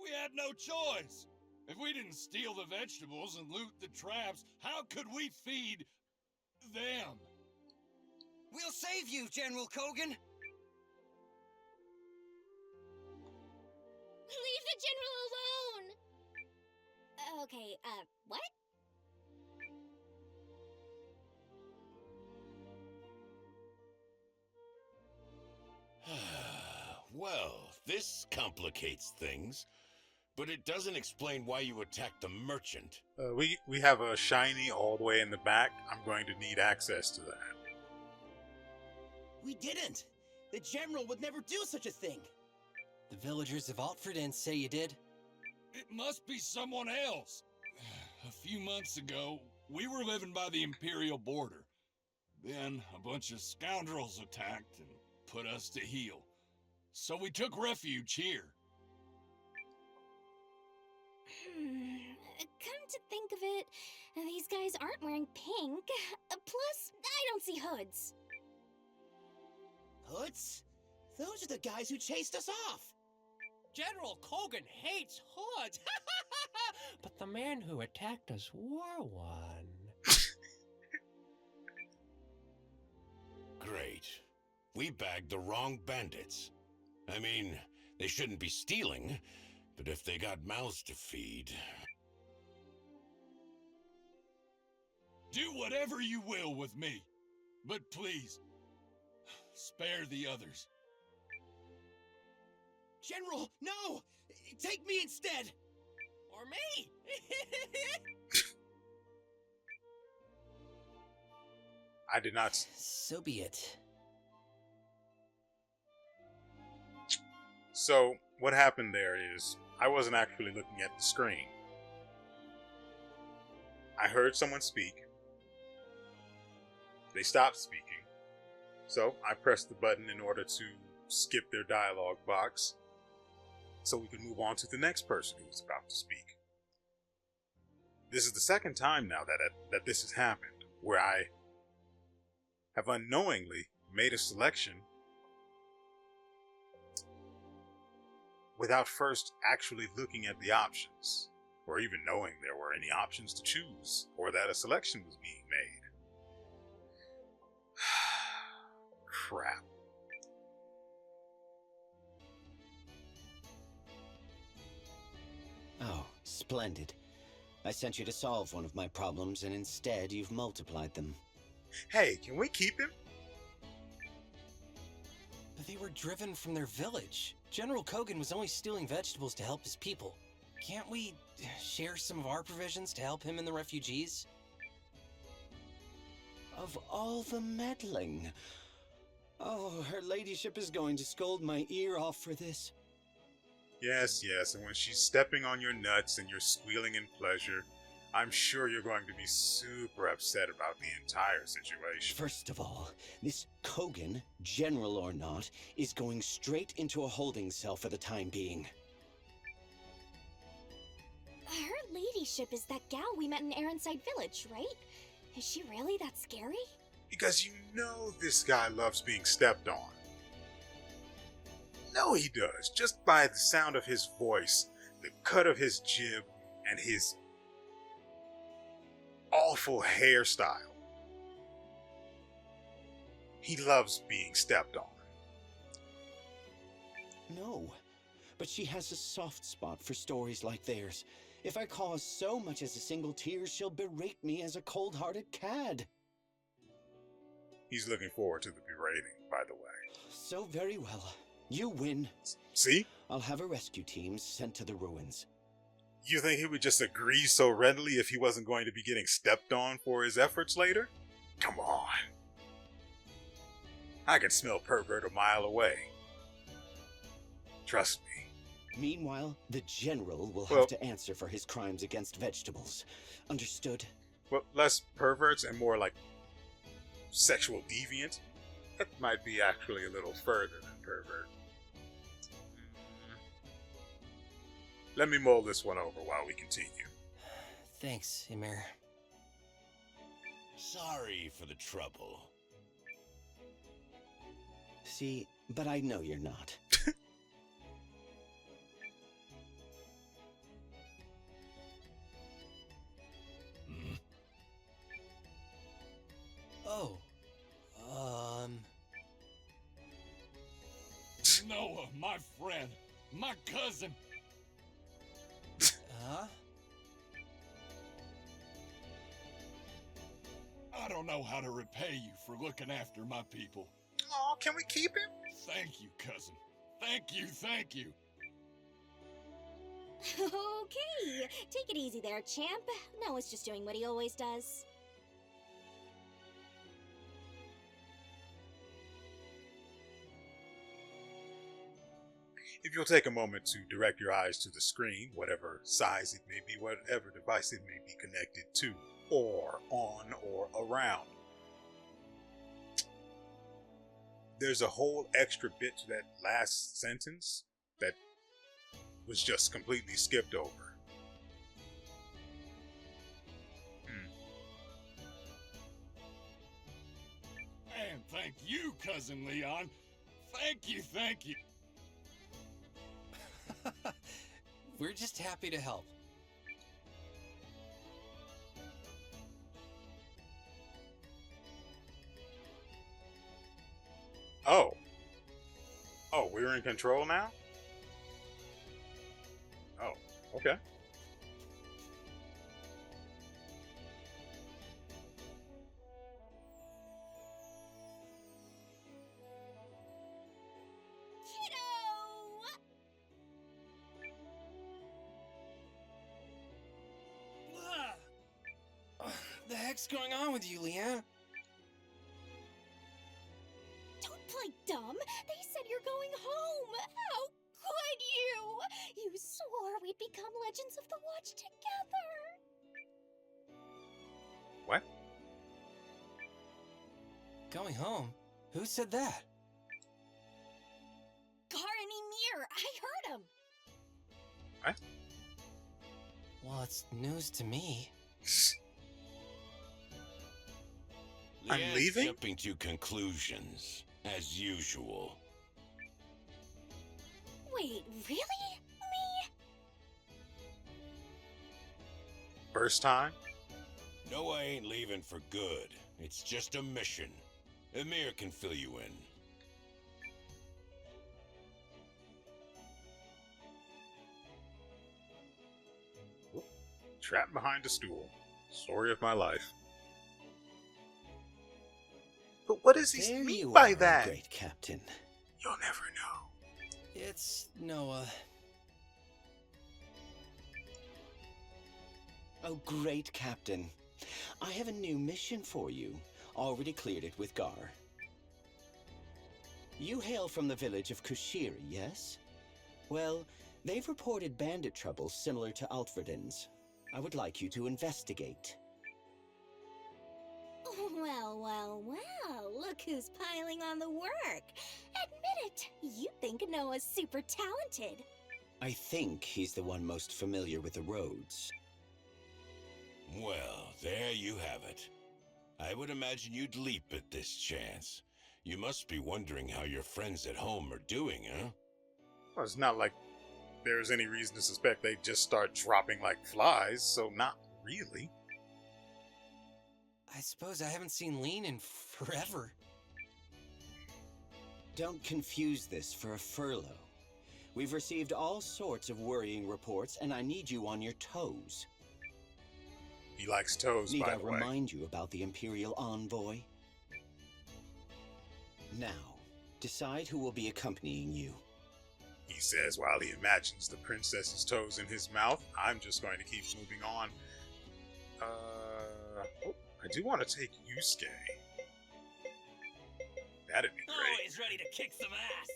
We had no choice. If we didn't steal the vegetables and loot the traps, how could we feed them? We'll save you, General Kogan. Leave the general alone! Okay, what? Well, this complicates things, but it doesn't explain why you attacked the merchant. We have a shiny all the way in the back. I'm going to need access to that. We didn't. The General would never do such a thing. The villagers of Altford say you did? It must be someone else. A few months ago, we were living by the Imperial border. Then a bunch of scoundrels attacked and put us to heel. So we took refuge here. Come to think of it, these guys aren't wearing pink. Plus, I don't see hoods. Hoods? Those are the guys who chased us off. General Kogan hates hoods. But the man who attacked us wore one. Great. We bagged the wrong bandits. I mean, They shouldn't be stealing, but if they got mouths to feed... Do whatever you will with me, but please, spare the others. General, no! Take me instead! Or me! I did not. So be it. So, what happened there is, I wasn't actually looking at the screen. I heard someone speak. They stopped speaking. So, I pressed the button in order to skip their dialogue box, so we could move on to the next person who was about to speak. This is the second time now that this has happened, where I have unknowingly made a selection without first actually looking at the options, or even knowing there were any options to choose, or that a selection was being made. Crap. Oh, splendid. I sent you to solve one of my problems, and instead you've multiplied them. Hey, can we keep him? But they were driven from their village. General Kogan was only stealing vegetables to help his people. Can't we share some of our provisions to help him and the refugees? Of all the meddling. Oh, her ladyship is going to scold my ear off for this. Yes, and when she's stepping on your nuts and you're squealing in pleasure, I'm sure you're going to be super upset about the entire situation. First of all, this Kogan, general or not, is going straight into a holding cell for the time being. Her ladyship is that gal we met in Aaronside Village, right? Is she really that scary? Because you know this guy loves being stepped on. No, he does. Just by the sound of his voice, the cut of his jib, and his awful hairstyle. He loves being stepped on. No, but she has a soft spot for stories like theirs. If I cause so much as a single tear, she'll berate me as a cold-hearted cad. He's looking forward to the berating, by the way. So very well. You win. See? I'll have a rescue team sent to the ruins. You think he would just agree so readily if he wasn't going to be getting stepped on for his efforts later? Come on. I can smell pervert a mile away. Trust me. Meanwhile, the general will have to answer for his crimes against vegetables. Understood? Well, less perverts and more like sexual deviant. That might be actually a little further than pervert. Let me mull this one over while we continue. Thanks, Emir. Sorry for the trouble. See, but I know you're not. Oh, Noah, my friend, my cousin. huh? I don't know how to repay you for looking after my people. Aw, can we keep him? Thank you, cousin. Thank you. Okay, take it easy there, champ. Noah's just doing what he always does. If you'll take a moment to direct your eyes to the screen, whatever size it may be, whatever device it may be connected to, or on or around. There's a whole extra bit to that last sentence that was just completely skipped over. And thank you, cousin Leon. Thank you. We're just happy to help. Oh, we're in control now? Okay. The heck's going on with you, Leanne? Don't play dumb. They said you're going home. How could you? You swore we'd become Legends of the Watch together. What? Going home? Who said that? Gar and Ymir, I heard him. What? Well, it's news to me. I'm Leanne's leaving? jumping to conclusions, as usual. Wait, really? Me? First time? No, I ain't leaving for good. It's just a mission. Ymir can fill you in. Trapped behind a stool. Story of my life. But what does he There mean you by are, that? great captain. You'll never know. It's Noah. Oh, great captain. I have a new mission for you. Already cleared it with Gar. You hail from the village of Kushiri, yes? Well, they've reported bandit trouble similar to Altverden's. I would like you to investigate. Well, look who's piling on the work. Admit it, you think Noah's super talented. I think he's the one most familiar with the roads. Well, there you have it. I would imagine you'd leap at this chance. You must be wondering how your friends at home are doing, huh? Well, it's not like there's any reason to suspect they just start dropping like flies, so not really. I suppose I haven't seen Lean in forever. Don't confuse this for a furlough. We've received all sorts of worrying reports, and I need you on your toes. He likes toes, Need by I the way. remind you about the Imperial Envoy? Now, decide who will be accompanying you. He says while he imagines the princess's toes in his mouth. I'm just going to keep moving on. I do want to take Yusuke. That'd be great. Always ready to kick some ass.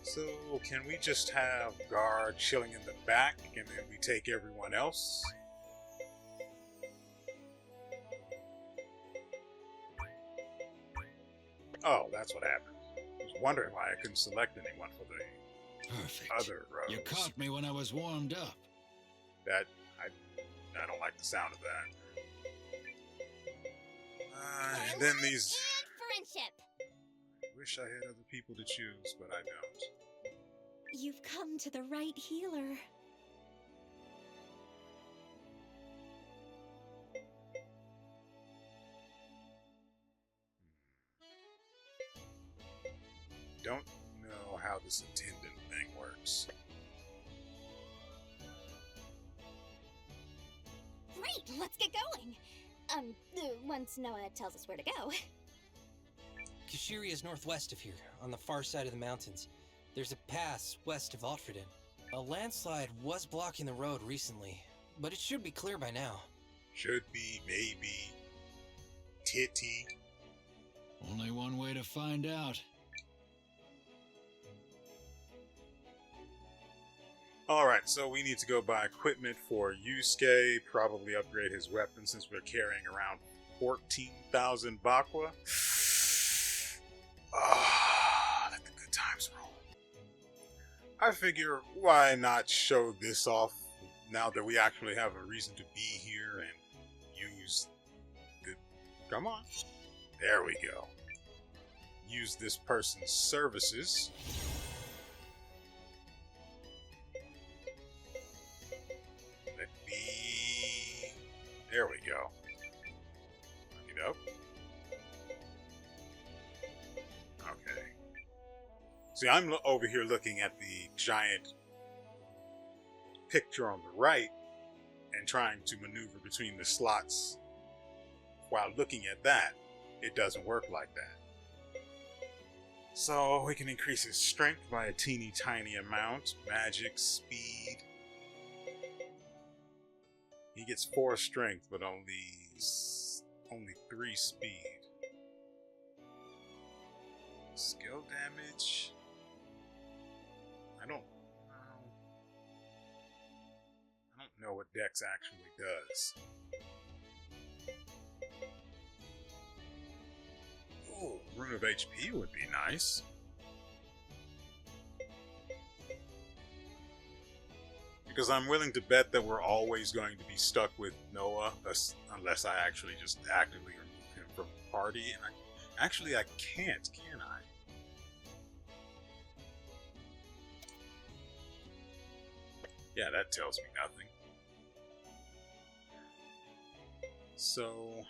So, can we just have Gar chilling in the back and then we take everyone else? Oh, that's what happened. I was wondering why I couldn't select anyone for the Perfect. other rows. You caught me when I was warmed up. That I don't like the sound of that. And then these. And friendship. Wish I had other people to choose, but I don't. You've come to the right healer. Don't know how this attendant thing works. Great, let's get going. Once Noah tells us where to go. Kushiri is northwest of here, on the far side of the mountains. There's a pass west of Altverden. A landslide was blocking the road recently, but it should be clear by now. Should be, maybe. Titty. Only one way to find out. Alright, so we need to go buy equipment for Yusuke, probably upgrade his weapon since we're carrying around 14,000 Bakwa. Let the good times roll. I figure, why not show this off now that we actually have a reason to be here and use the... Come on. There we go. use this person's services. Let me... There we go. Look it up. Okay. See, I'm over here looking at the giant picture on the right and trying to maneuver between the slots. While looking at that, it doesn't work like that. So we can increase his strength by a teeny tiny amount. Magic, speed. He gets 4 strength, but only 3 speed. Skill damage. I don't know what Dex actually does. Ooh, Rune of HP would be nice. Because I'm willing to bet that we're always going to be stuck with Noah, unless I actually just actively remove him from the party. And I can't, can I? Yeah, that tells me nothing. So,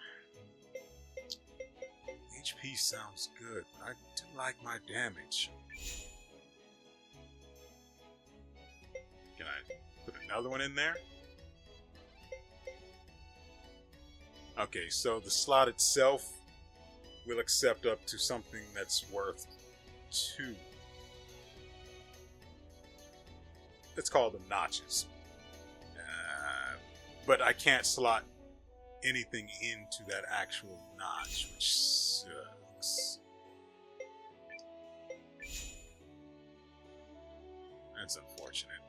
HP sounds good, but I do like my damage. Can I put another one in there? Okay, so the slot itself will accept up to something that's worth 2. Let's call them notches. But I can't slot anything into that actual notch, which sucks. That's unfortunate.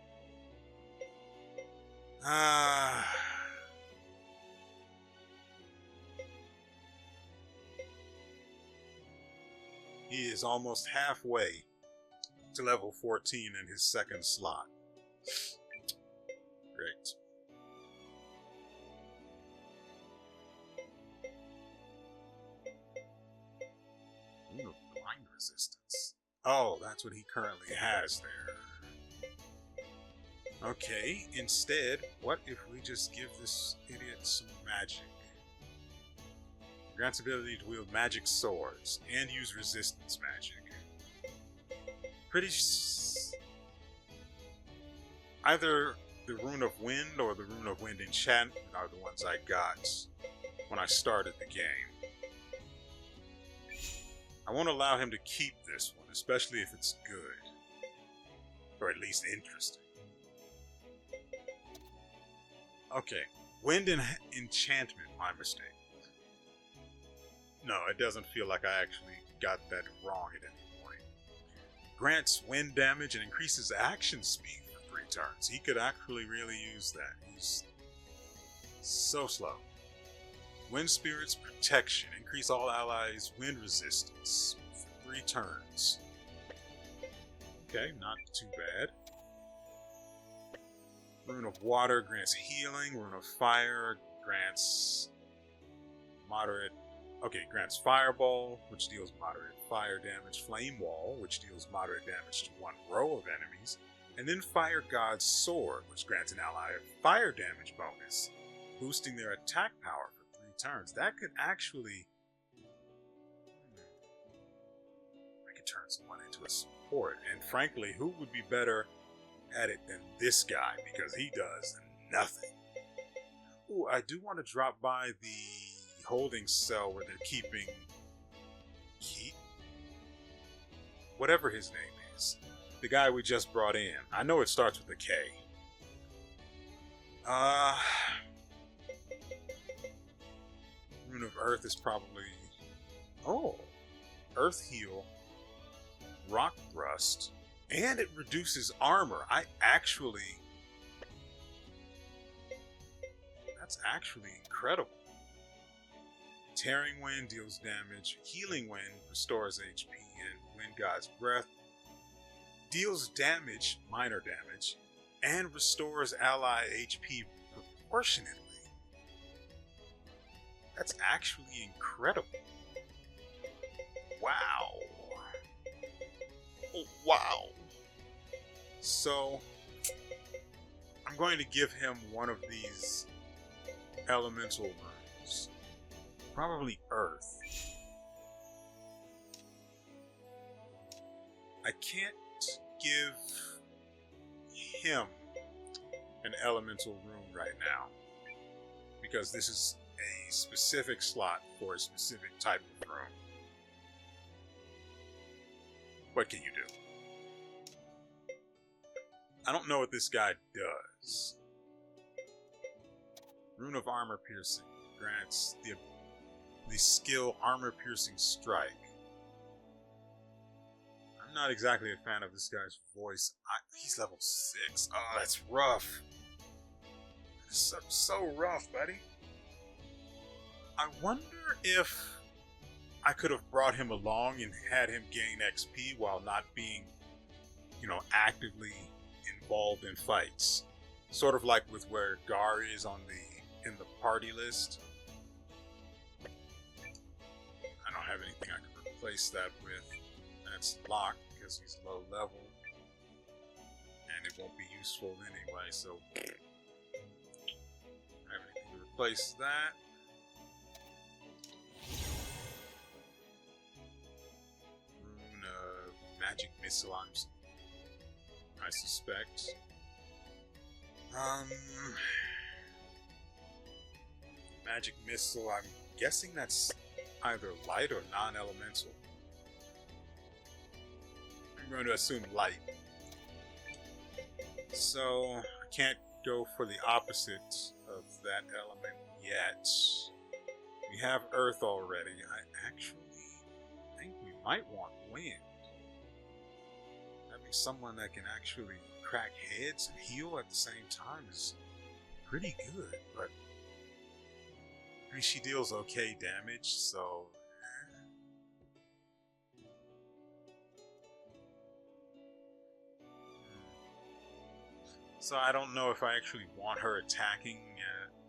He is almost halfway to level 14 in his second slot. Great. Ooh, blind resistance. Oh, that's what he currently has there. Okay, instead, what if we just give this idiot some magic? Grants ability to wield magic swords and use resistance magic. Either the Rune of Wind or the Rune of Wind enchantment are the ones I got when I started the game. I won't allow him to keep this one, especially if it's good. Or at least interesting. Okay, Wind enchantment, my mistake. No, it doesn't feel like I actually got that wrong at any point. Grants wind damage and increases action speed for 3 turns. He could actually really use that. He's so slow. Wind Spirit's protection. Increase all allies' wind resistance for 3 turns. Okay, not too bad. Rune of Water grants healing. Rune of Fire grants moderate... Okay, grants Fireball, which deals moderate fire damage. Flame Wall, which deals moderate damage to 1 row of enemies. And then Fire God's Sword, which grants an ally a fire damage bonus, boosting their attack power for 3 turns. That could actually... I could turn someone into a support. And frankly, who would be better at it than this guy? Because he does nothing. Ooh, I do want to drop by the holding cell where they're keeping Keith? Whatever his name is. The guy we just brought in. I know it starts with a K. Rune of Earth is probably... Oh! Earth Heal. Rock Thrust. And it reduces armor. That's actually incredible. Tearing Wind deals damage. Healing Wind restores HP, and Wind God's Breath deals damage, minor damage, and restores ally HP proportionately. That's actually incredible. Wow. Wow. So, I'm going to give him one of these elemental runes. Probably Earth. I can't give him an elemental rune right now, because this is a specific slot for a specific type of rune. What can you do? I don't know what this guy does. Rune of Armor Piercing grants the skill Armor Piercing Strike. I'm not exactly a fan of this guy's voice. He's level 6. Oh, that's rough. So rough, buddy. I wonder if I could have brought him along and had him gain XP while not being, actively involved in fights. Sort of like with where Gar is in the party list. I don't have anything I can replace that with. That's locked because he's low level. And it won't be useful anyway, so I don't have anything to replace that. Rune Magic Missile, I suspect. Magic Missile, I'm guessing that's either light or non-elemental. I'm going to assume light. So, I can't go for the opposite of that element yet. We have Earth already. I actually think we might want Wind. Having someone that can actually crack heads and heal at the same time is pretty good, but I mean, she deals okay damage, so So I don't know if I actually want her attacking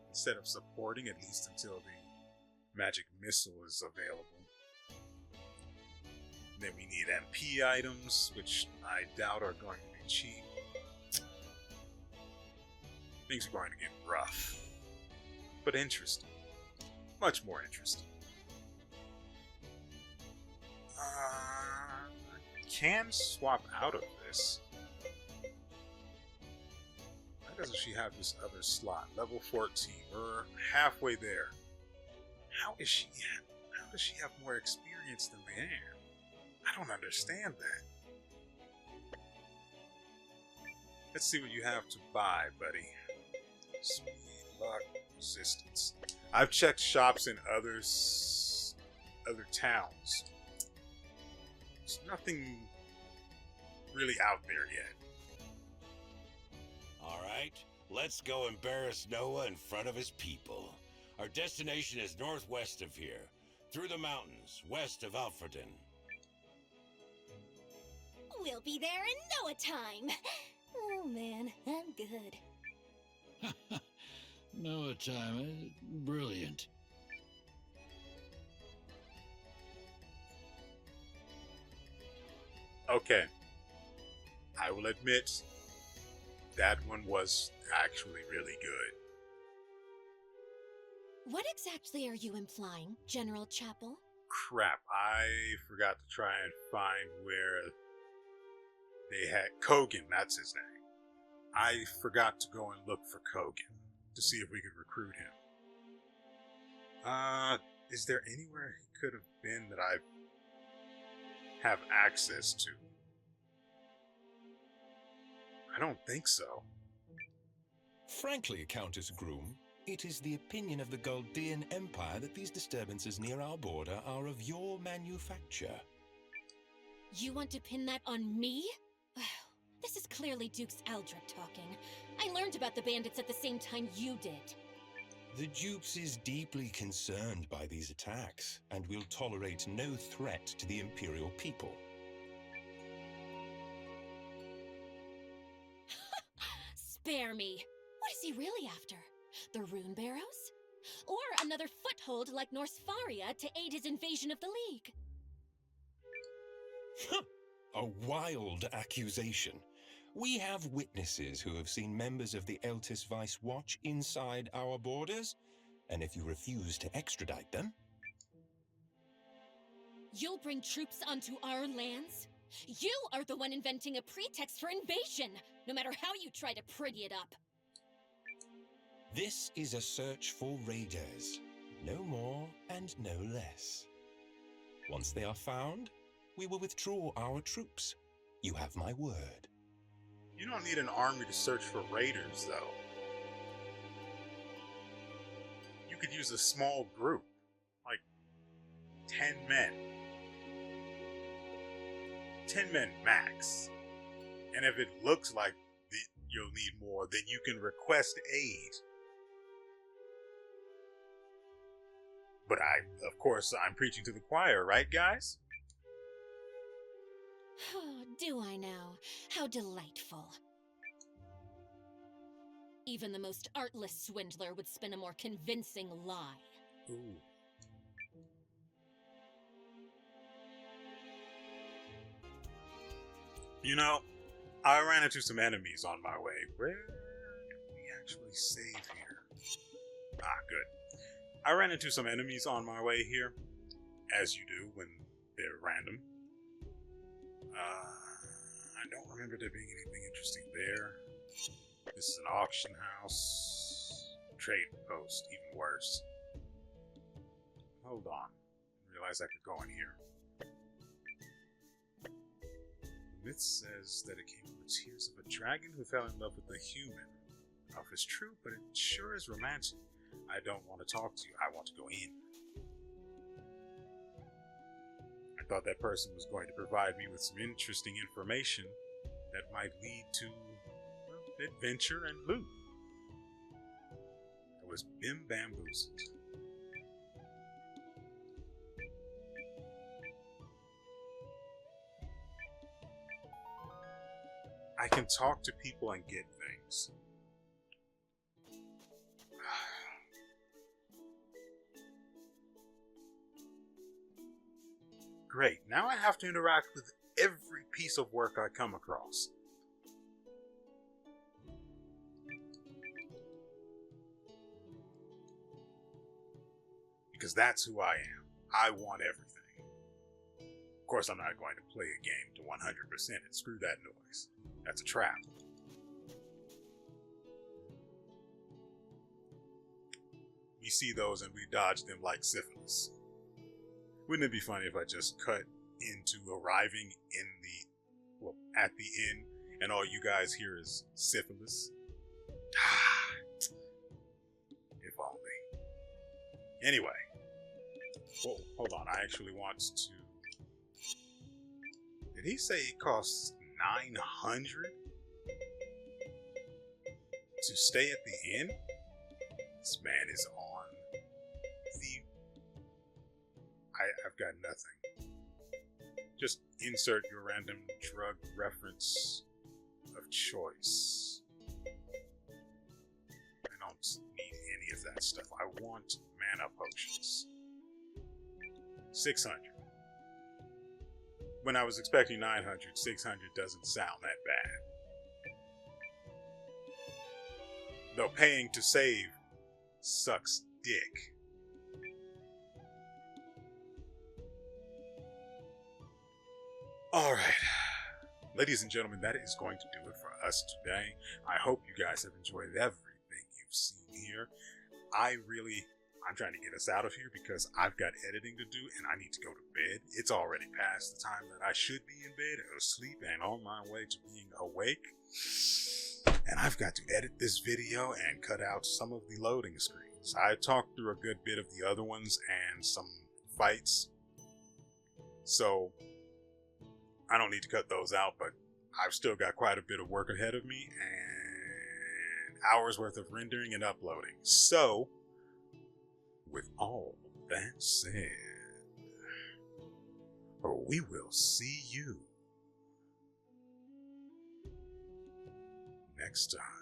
instead of supporting, at least until the magic missile is available. Then we need MP items, which I doubt are going to be cheap. Things are going to get rough. But interesting. Much more interesting. I can swap out of this. Why doesn't she have this other slot? Level 14. We're halfway there. How does she have more experience than Leanne? I don't understand that. Let's see what you have to buy, buddy. Speed, luck, resistance. I've checked shops in other towns. There's nothing really out there yet. All right, let's go embarrass Noah in front of his people. Our destination is northwest of here, through the mountains, west of Alfredin. We'll be there in no time. Oh man, I'm good. No time. Brilliant. Okay. I will admit, that one was actually really good. What exactly are you implying, General Chapel? Crap, I forgot to try and find where they had Kogan, that's his name. I forgot to go and look for Kogan to see if we could recruit him. Is there anywhere he could have been that I have access to? I don't think so. Frankly, Countess Groom, it is the opinion of the Goldean Empire that these disturbances near our border are of your manufacture. You want to pin that on me? This is clearly Duke's Aldrich talking. I learned about the bandits at the same time you did. The Dukes is deeply concerned by these attacks and will tolerate no threat to the Imperial people. Spare me. What is he really after? The Rune Barrows? Or another foothold like Norsfaria to aid his invasion of the League? A wild accusation. We have witnesses who have seen members of the Eltis Vice Watch inside our borders, and if you refuse to extradite them... You'll bring troops onto our lands? You are the one inventing a pretext for invasion, no matter how you try to pretty it up. This is a search for raiders. No more and no less. Once they are found, we will withdraw our troops. You have my word. You don't need an army to search for raiders, though. You could use a small group, like 10 men. 10 men max. And if it looks like you'll need more, then you can request aid. But of course, I'm preaching to the choir, right, guys? Do I now? How delightful. Even the most artless swindler would spin a more convincing lie. Ooh. You know, I ran into some enemies on my way. Where do we actually save here? Ah, good. I ran into some enemies on my way here, as you do when they're random. I don't remember there being anything interesting there. This is an auction house. Trade post, even worse. Hold on. I realized I could go in here. Myth says that it came from the tears of a dragon who fell in love with a human. Now, if it's true, but it sure is romantic. I don't want to talk to you. I want to go in. I thought that person was going to provide me with some interesting information that might lead to, well, adventure and loot. I was bamboozled. I can talk to people and get things. Great, now I have to interact with every piece of work I come across. Because that's who I am. I want everything. Of course, I'm not going to play a game to 100% and screw that noise. That's a trap. We see those and we dodge them like syphilis. Wouldn't it be funny if I just cut into arriving in at the inn and all you guys hear is syphilis? If only. Anyway. Whoa, hold on. I actually want to... Did he say it costs 900 to stay at the inn? This man is on the... I've got nothing. Just insert your random drug reference of choice. I don't need any of that stuff. I want mana potions. 600. When I was expecting 900, 600 doesn't sound that bad. Though paying to save sucks dick. Alright. Ladies and gentlemen, that is going to do it for us today. I hope you guys have enjoyed everything you've seen here. I'm trying to get us out of here because I've got editing to do and I need to go to bed. It's already past the time that I should be in bed or asleep and on my way to being awake. And I've got to edit this video and cut out some of the loading screens. I talked through a good bit of the other ones and some fights. So I don't need to cut those out, but I've still got quite a bit of work ahead of me and hours worth of rendering and uploading. So, with all that said, we will see you next time.